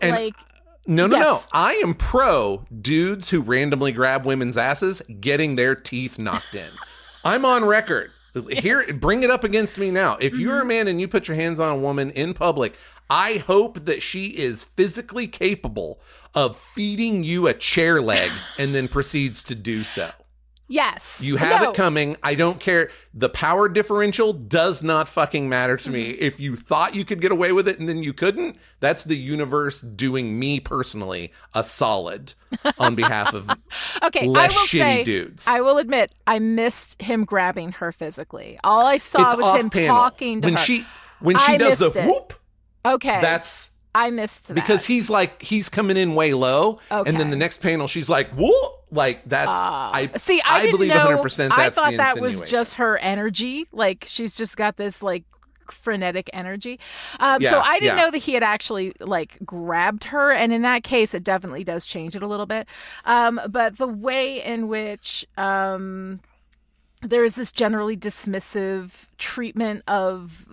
No. I am pro dudes who randomly grab women's asses getting their teeth knocked in. I'm on record. Here, bring it up against me now. If you're a man and you put your hands on a woman in public, I hope that she is physically capable of feeding you a chair leg and then proceeds to do so. Yes. You have it coming. I don't care. The power differential does not fucking matter to me. If you thought you could get away with it and then you couldn't, that's the universe doing me personally a solid on behalf of less shitty dudes. I will admit, I missed him grabbing her physically. All I saw was him talking to her. When she does the whoop, that's... I missed that. Because he's coming in way low, and then the next panel she's like, whoa, like that's I believe 100% that's the insinuation. I thought that was just her energy, like she's just got this like frenetic energy. So I didn't know that he had actually like grabbed her, and in that case it definitely does change it a little bit. But the way in which there is this generally dismissive treatment of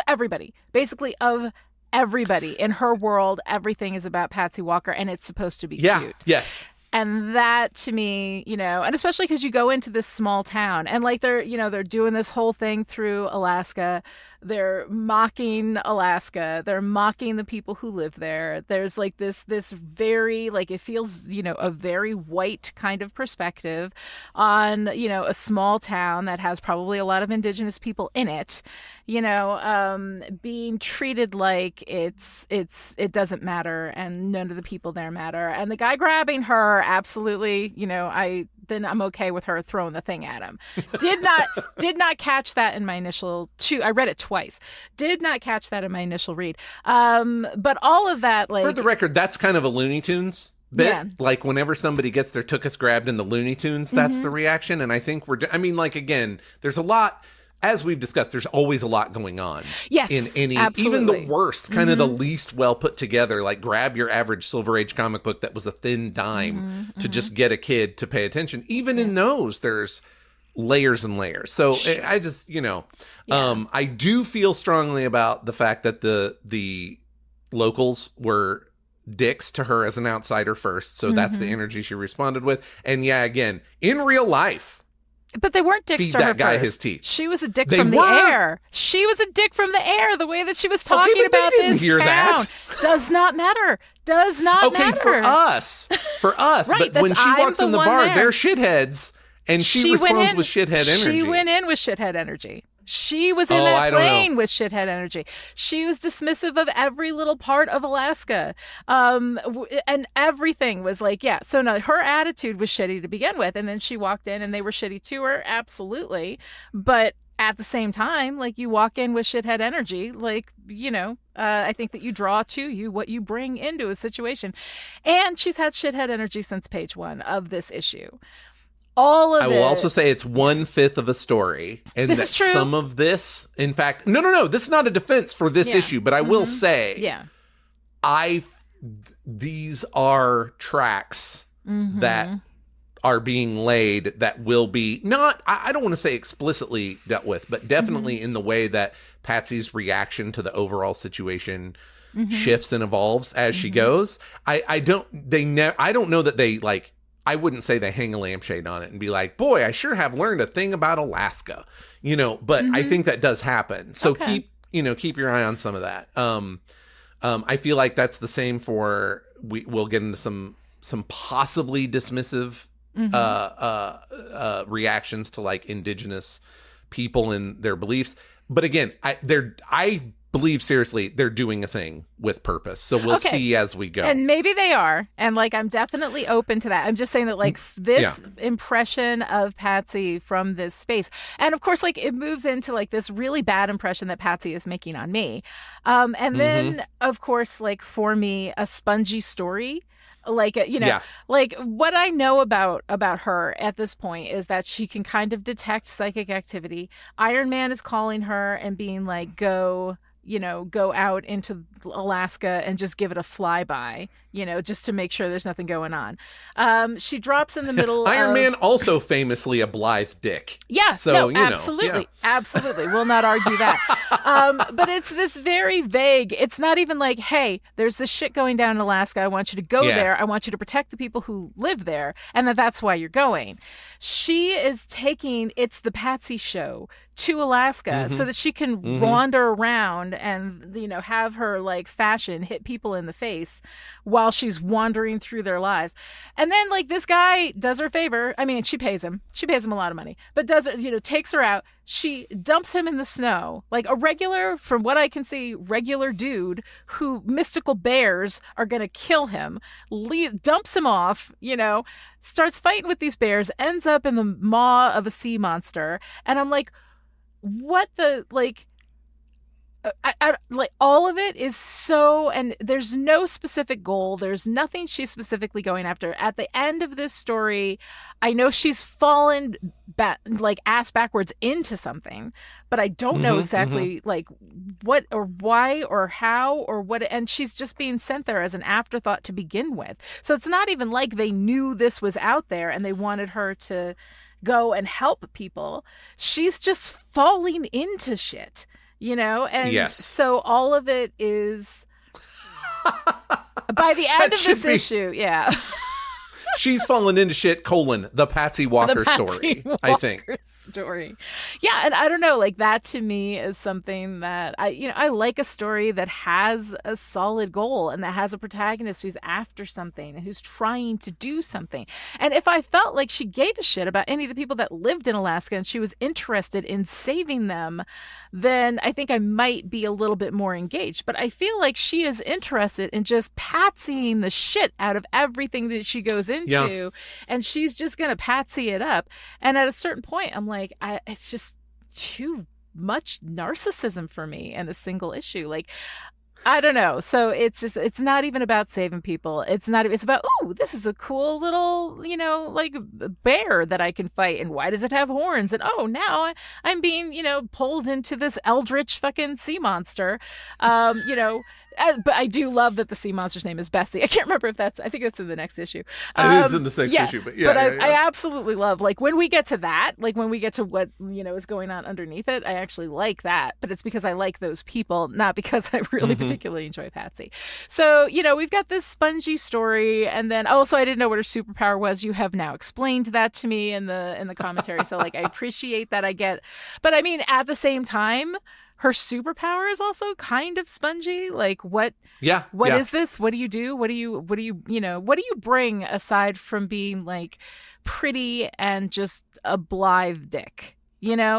everybody, basically of everybody in her world, everything is about Patsy Walker, and it's supposed to be cute. Yes. And that to me, and especially because you go into this small town and like they're doing this whole thing through Alaska. They're mocking Alaska. They're mocking the people who live there. There's like this very, like, it feels, a very white kind of perspective on, a small town that has probably a lot of indigenous people in it, being treated like it doesn't matter and none of the people there matter. And the guy grabbing her, absolutely, then I'm okay with her throwing the thing at him. Did not catch that in my initial I read it twice. Did not catch that in my initial read. But all of that, like, for the record, that's kind of a Looney Tunes bit. Yeah. Like whenever somebody gets their tuchus grabbed in the Looney Tunes, that's the reaction. And I think again, there's a lot. As we've discussed, there's always a lot going on. Yes, in any, absolutely. Even the worst, kind of the least well put together, like grab your average Silver Age comic book that was a thin dime to just get a kid to pay attention. Even in those, there's layers and layers. So I just, I do feel strongly about the fact that the locals were dicks to her as an outsider first. So that's the energy she responded with. And again, in real life, but they weren't dicks feed to her that guy first. his teeth. She was a dick from the air. She was a dick from the air. The way that she was talking about this town does not matter. Does not matter. Okay, for us. Right, but when she walks in the bar, they're shitheads, and she responds with shithead energy. She went in with shithead energy. She was in that plane with shithead energy. She was dismissive of every little part of Alaska. And everything was like, so no, her attitude was shitty to begin with. And then she walked in and they were shitty to her. Absolutely. But at the same time, like, you walk in with shithead energy, like, I think that you draw to you what you bring into a situation. And she's had shithead energy since page 1 of this issue. All of it. I will also say it's 1/5 of a story, and that some of this, in fact, no, this is not a defense for this issue, but I will say, these are tracks that are being laid that will be not, I don't want to say explicitly dealt with, but definitely in the way that Patsy's reaction to the overall situation shifts and evolves as she goes. I don't know that they, like, I wouldn't say they hang a lampshade on it and be like, boy, I sure have learned a thing about Alaska, but I think that does happen. So keep your eye on some of that. I feel like that's the same for, we'll get into some possibly dismissive reactions to, like, indigenous people and their beliefs. But again, I believe seriously they're doing a thing with purpose, so we'll see as we go, and maybe they are, and, like, I'm definitely open to that. I'm just saying that, like, this impression of Patsy from this space, and of course, like, it moves into, like, this really bad impression that Patsy is making on me, and then of course, like, for me, a spongy story. Like, like, what I know about her at this point is that she can kind of detect psychic activity. Iron Man is calling her and being like, go out into Alaska and just give it a flyby, just to make sure there's nothing going on. She drops in the middle Iron Man, also famously a blithe dick. Yeah, so, absolutely. Absolutely. We'll not argue that. But it's this very vague, it's not even like, hey, there's this shit going down in Alaska. I want you to go there. I want you to protect the people who live there. And that's why you're going. She is taking It's the Patsy Show to Alaska so that she can wander around and, have her, like, fashion hit people in the face while she's wandering through their lives. And then, like, this guy does her favor. I mean, she pays him a lot of money, but takes her out. She dumps him in the snow, like a regular, from what I can see, regular dude who mystical bears are going to kill him, dumps him off, starts fighting with these bears, ends up in the maw of a sea monster. And I'm like, what the, like, I like, all of it is so, and there's no specific goal. There's nothing she's specifically going after. At the end of this story, I know she's fallen like ass backwards into something, but I don't know exactly like what or why or how or what. And she's just being sent there as an afterthought to begin with. So it's not even like they knew this was out there and they wanted her to go and help people. She's just falling into shit. And so all of it is by the end of this issue. She's fallen into shit, the Patsy Walker story, I think. Story. Yeah, and I don't know, like that to me is something that I like a story that has a solid goal and that has a protagonist who's after something and who's trying to do something. And if I felt like she gave a shit about any of the people that lived in Alaska and she was interested in saving them, then I think I might be a little bit more engaged. But I feel like she is interested in just patsying the shit out of everything that she goes into, and she's just gonna patsy it up. And at a certain point, I'm like, it's just too much narcissism for me in a single issue. Like, I don't know. So it's not even about saving people. It's about, oh, this is a cool little, like bear that I can fight. And why does it have horns? And oh, now I'm being, pulled into this eldritch fucking sea monster. But I do love that the sea monster's name is Bessie. I can't remember if I think it's in the next issue. It is in the next issue, but yeah. But I absolutely love, like, when we get to that, like when we get to what, is going on underneath it, I actually like that. But it's because I like those people, not because I really particularly enjoy Patsy. So, we've got this spongy story. And then also I didn't know what her superpower was. You have now explained that to me in the commentary. So like, I appreciate that but I mean, at the same time, her superpower is also kind of spongy. Like what is this? What do you do? What do you bring aside from being like pretty and just a blithe dick? So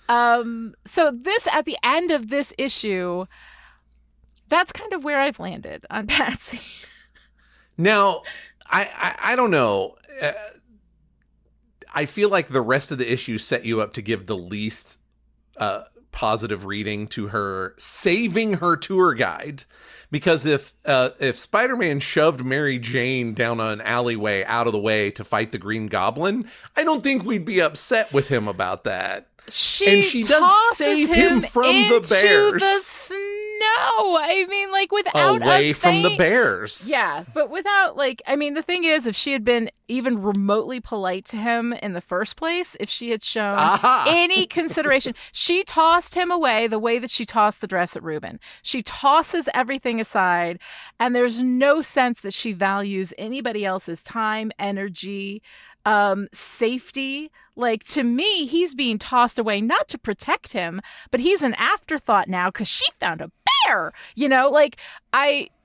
this, at the end of this issue, that's kind of where I've landed on Patsy. Now, I don't know. I feel like the rest of the issue set you up to give the least positive reading to her saving her tour guide, because if Spider-Man shoved Mary Jane down an alleyway out of the way to fight the Green Goblin, I don't think we'd be upset with him about that. She does save him from the bears. No, I mean, like, without away from the bears. Yeah, but without, like, I mean, the thing is, if she had been even remotely polite to him in the first place, if she had shown any consideration, she tossed him away the way that she tossed the dress at Reuben. She tosses everything aside, and there's no sense that she values anybody else's time, energy, safety. Like, to me, he's being tossed away not to protect him, but he's an afterthought now because she found a bear.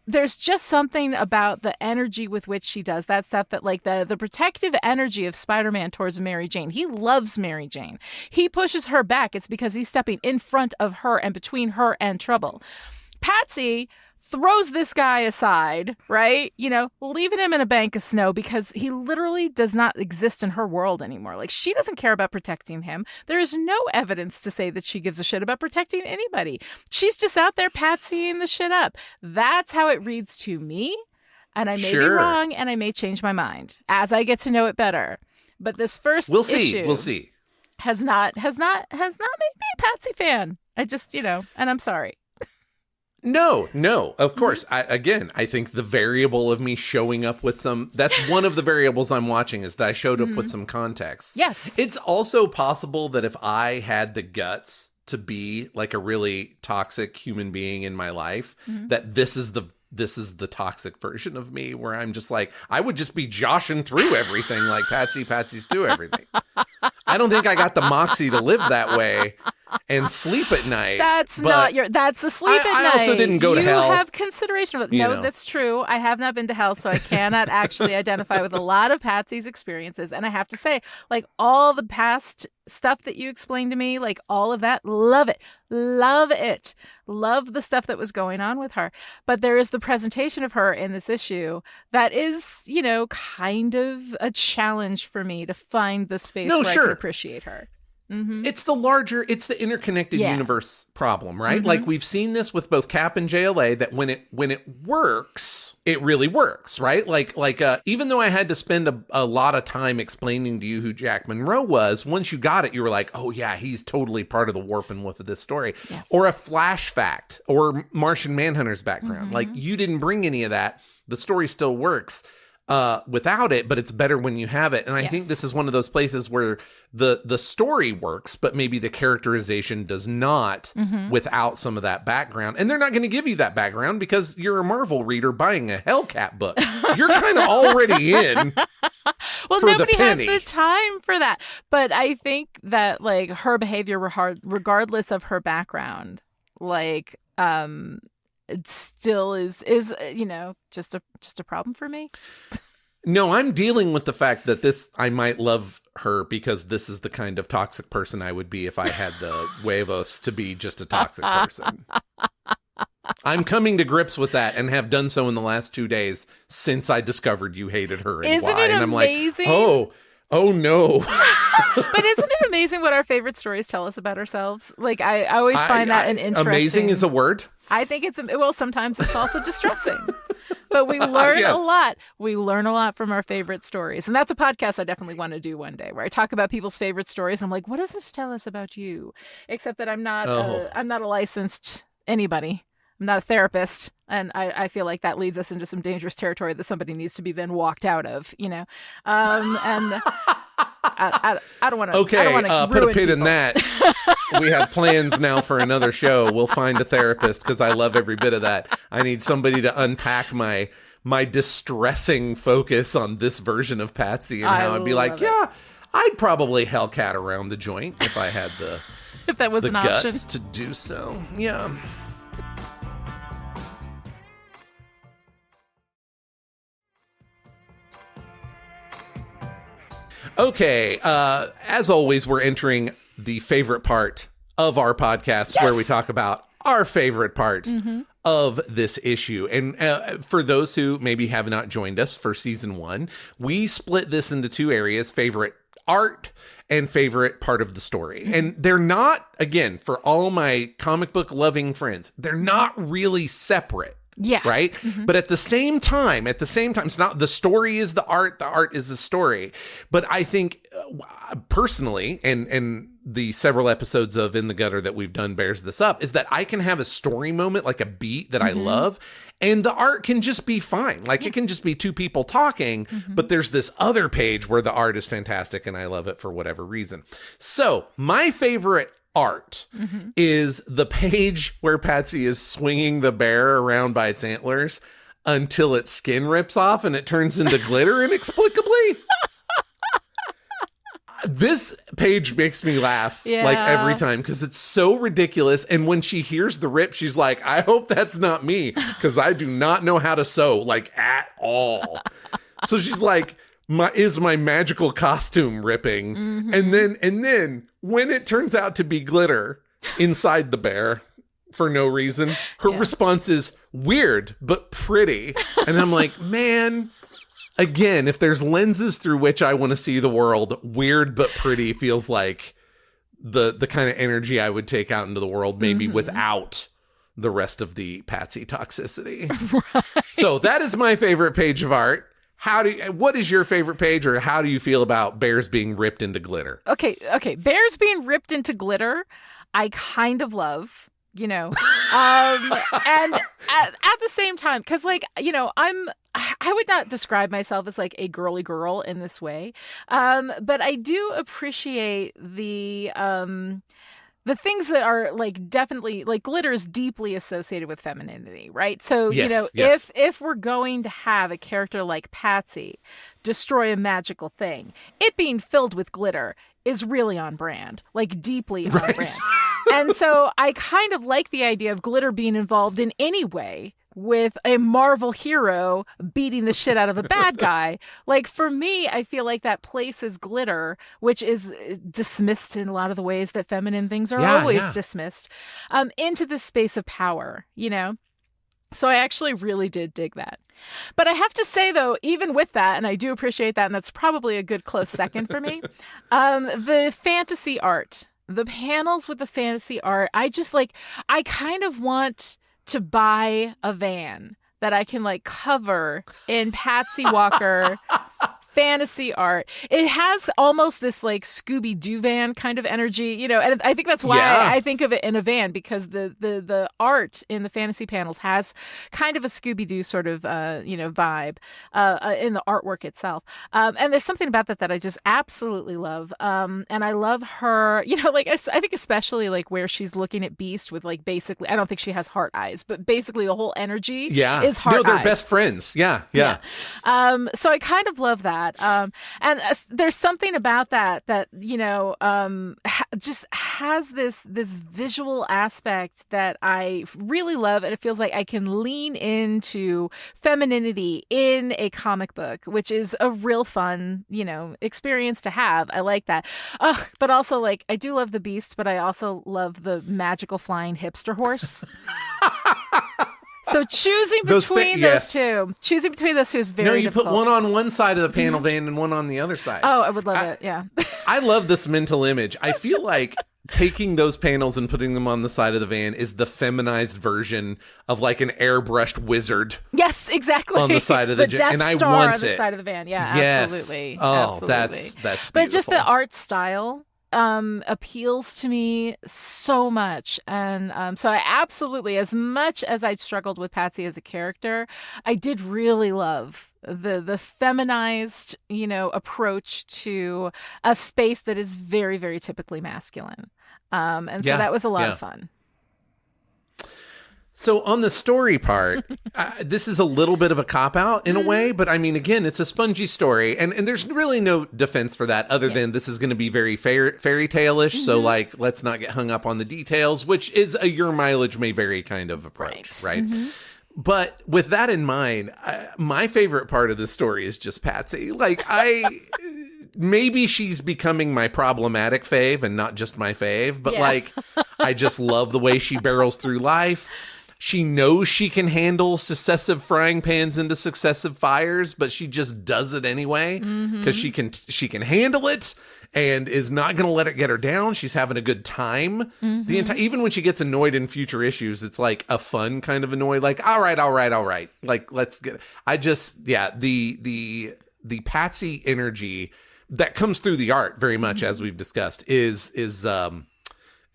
There's just something about the energy with which she does that stuff, that like the protective energy of Spider-Man towards Mary Jane. He loves Mary Jane. He pushes her back. It's because he's stepping in front of her and between her and trouble. Patsy throws this guy aside, right? Leaving him in a bank of snow because he literally does not exist in her world anymore. Like, she doesn't care about protecting him. There is no evidence to say that she gives a shit about protecting anybody. She's just out there patsying the shit up. That's how it reads to me. And I may be wrong, and I may change my mind as I get to know it better. But this first issue We'll see. Has not made me a Patsy fan. I just, and I'm sorry. No, of course. I think the variable of me showing up with that's one of the variables I'm watching, is that I showed up with some context. Yes. It's also possible that if I had the guts to be like a really toxic human being in my life, that this is the toxic version of me, where I'm just like, I would just be joshing through everything like Patsy's through everything. I don't think I got the moxie to live that way and sleep at night. That's the sleep at night. I also didnn't go to hell. You have consideration of it. No, that's true. I have not been to hell, so I cannot actually identify with a lot of Patsy's experiences. And I have to say, like, all the past stuff that you explained to me, like all of that, love it. Love it. Love the stuff that was going on with her. But there is the presentation of her in this issue that is, kind of a challenge for me to find the space where I can appreciate her. Mm-hmm. It's the interconnected universe problem, right? Mm-hmm. Like, we've seen this with both Cap and JLA, that when it works, it really works, right? Like even though I had to spend a lot of time explaining to you who Jack Monroe was, once you got it, you were like, oh yeah, he's totally part of the warp and woof of this story. Yes. Or a Flash fact, or Martian Manhunter's background. Mm-hmm. Like, you didn't bring any of that. The story still works. without it, but it's better when you have it. And I think this is one of those places where the story works, but maybe the characterization does not without some of that background. And they're not going to give you that background because you're a Marvel reader buying a Hellcat book. You're kind of already in. Well, nobody has the time for that. But I think that like her behavior, regardless of her background, like it still is just a problem for me. No, I'm dealing with the fact that I might love her because this is the kind of toxic person I would be if I had the huevos to be just a toxic person. I'm coming to grips with that and have done so in the last 2 days since I discovered you hated her and why. And I'm amazing? Like, oh no. But isn't it amazing what our favorite stories tell us about ourselves? Like I always find that an interesting. Amazing is a word. I think sometimes it's also distressing. But we learn a lot. We learn a lot from our favorite stories. And that's a podcast I definitely want to do one day, where I talk about people's favorite stories. And I'm like, what does this tell us about you? Except that I'm not a licensed anybody. I'm not a therapist. And I feel like that leads us into some dangerous territory that somebody needs to be then walked out of, And I don't want to. Okay, put a pin in that. We have plans now for another show. We'll find a therapist because I love every bit of that. I need somebody to unpack my distressing focus on this version of Patsy and how I'd be like, I'd probably Hellcat around the joint if I had if that was the an guts option to do so. Yeah. Okay, as always, we're entering the favorite part of our podcast where we talk about our favorite part of this issue. And for those who maybe have not joined us for season 1, we split this into 2 areas: favorite art and favorite part of the story. And they're not, again, for all my comic book loving friends, they're not really separate. Yeah. Right. But at the same time, it's not the story is the art is the story. But I think personally, and the several episodes of In the Gutter that we've done bears this up, is that I can have a story moment, like a beat that I love, and the art can just be fine. Like it can just be 2 people talking, but there's this other page where the art is fantastic and I love it for whatever reason. So my favorite art is the page where Patsy is swinging the bear around by its antlers until its skin rips off and it turns into glitter inexplicably. This page makes me laugh like every time because it's so ridiculous. And when she hears the rip, she's like, I hope that's not me because I do not know how to sew like at all. So she's like, is my magical costume ripping? And then when it turns out to be glitter inside the bear for no reason, her response is weird but pretty. And I'm like, man, again, if there's lenses through which I want to see the world, weird but pretty feels like the kind of energy I would take out into the world, maybe without the rest of the Patsy toxicity. Right. So that is my favorite page of art. What is your favorite page, or how do you feel about bears being ripped into glitter? Okay. Bears being ripped into glitter, I kind of love, and at the same time, because I would not describe myself as like a girly girl in this way. But I do appreciate the things that are like definitely like glitter is deeply associated with femininity, right? So, if we're going to have a character like Patsy destroy a magical thing, it being filled with glitter is really on brand, like deeply on brand. And so I kind of like the idea of glitter being involved in any way with a Marvel hero beating the shit out of a bad guy. Like, for me, I feel like that places glitter, which is dismissed in a lot of the ways that feminine things are always dismissed, into this space of power, So I actually really did dig that. But I have to say, though, even with that, and I do appreciate that, and that's probably a good close second for me, the fantasy art, the panels with the fantasy art, I kind of want to buy a van that I can like cover in Patsy Walker fantasy art. It has almost this like Scooby-Doo van kind of energy, and I think that's why I think of it in a van, because the art in the fantasy panels has kind of a Scooby-Doo sort of, vibe in the artwork itself. And there's something about that I just absolutely love. And I love her, I think especially like where she's looking at Beast with like basically, I don't think she has heart eyes, but basically the whole energy is heart eyes. No, they're best friends. Yeah. So I kind of love that. And there's something about that just has this visual aspect that I really love. And it feels like I can lean into femininity in a comic book, which is a real fun, experience to have. I like that. But also like, I do love the Beast, but I also love the magical flying hipster horse. So choosing between those two is very difficult. Put one on one side of the panel van and one on the other side. Oh, I would love it. Yeah. I love this mental image. I feel like taking those panels and putting them on the side of the van is the feminized version of like an airbrushed wizard. Yes, exactly. On the side of the Death and I Star want on the it. side of the van. Yeah, yes. absolutely. Oh, absolutely. that's beautiful. But just the art style appeals to me so much. And so I absolutely, as much as I struggled with Patsy as a character, I did really love the feminized, approach to a space that is very, very typically masculine. And so that was a lot of fun. So on the story part, this is a little bit of a cop-out in a way, but I mean, again, it's a spongy story, and there's really no defense for that other than this is going to be very fairy tale-ish, so like, let's not get hung up on the details, which is a your mileage may vary kind of approach, right? But with that in mind, my favorite part of the story is just Patsy. Like, maybe she's becoming my problematic fave and not just my fave, but like, I just love the way she barrels through life. She knows she can handle successive frying pans into successive fires, but she just does it anyway because she can handle it and is not going to let it get her down. She's having a good time. Even when she gets annoyed in future issues, it's like a fun kind of annoyed. Like, all right. Like, let's get. The Patsy energy that comes through the art very much, as we've discussed, is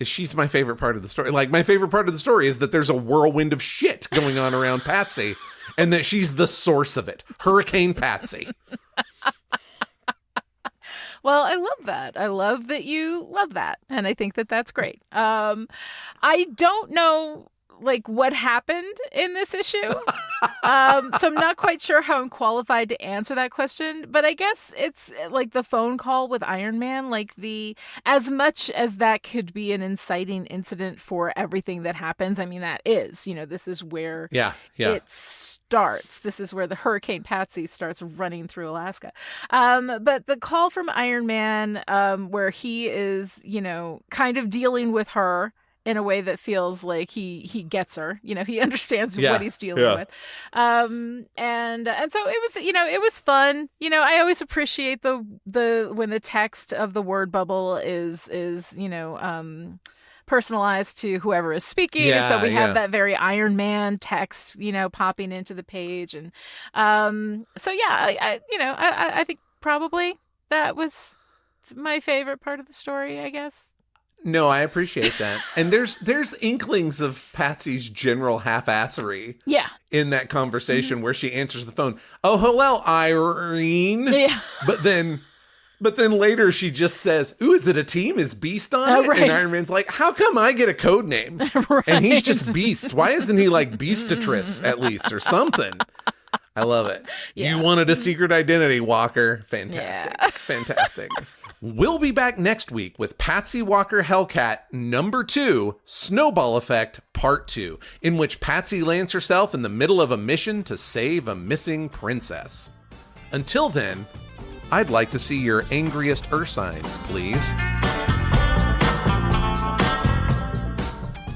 she's my favorite part of the story. Like, my favorite part of the story is that there's a whirlwind of shit going on around Patsy and that she's the source of it. Hurricane Patsy. Well, I love that. I love that you love that. And I think that that's great. I don't know like what happened in this issue. So I'm not quite sure how I'm qualified to answer that question, but I guess it's like the phone call with Iron Man, like as much as that could be an inciting incident for everything that happens. I mean, that is, this is where it starts. This is where the Hurricane Patsy starts running through Alaska. But the call from Iron Man, where he is, kind of dealing with her in a way that feels like he gets her, he understands what he's dealing with. And so it was, it was fun. I always appreciate the when the text of the word bubble is personalized to whoever is speaking. And so we have that very Iron Man text, popping into the page. And I think probably that was my favorite part of the story, I guess. No, I appreciate that. And there's inklings of Patsy's general half-assery in that conversation where she answers the phone. Oh, hello, Irene. Yeah. But then later she just says, ooh, is it a team? Is Beast on it? Right. And Iron Man's like, how come I get a code name? Right. And he's just Beast. Why isn't he like Beastatress at least or something? I love it. Yeah. You wanted a secret identity, Walker. Fantastic. Yeah. Fantastic. We'll be back next week with Patsy Walker Hellcat #2, Snowball Effect Part 2, in which Patsy lands herself in the middle of a mission to save a missing princess. Until then, I'd like to see your angriest ursines, please.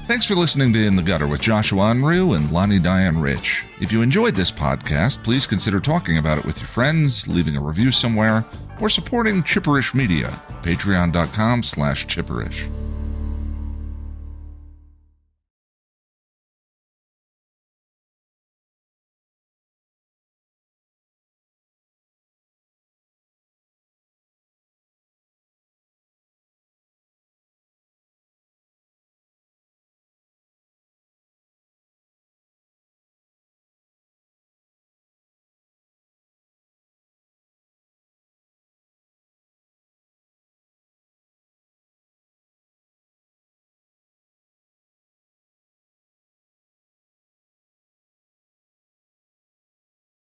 Thanks for listening to In the Gutter with Joshua Unruh and Lani Diane Rich. If you enjoyed this podcast, please consider talking about it with your friends, leaving a review somewhere, or supporting Chipperish Media, patreon.com/Chipperish.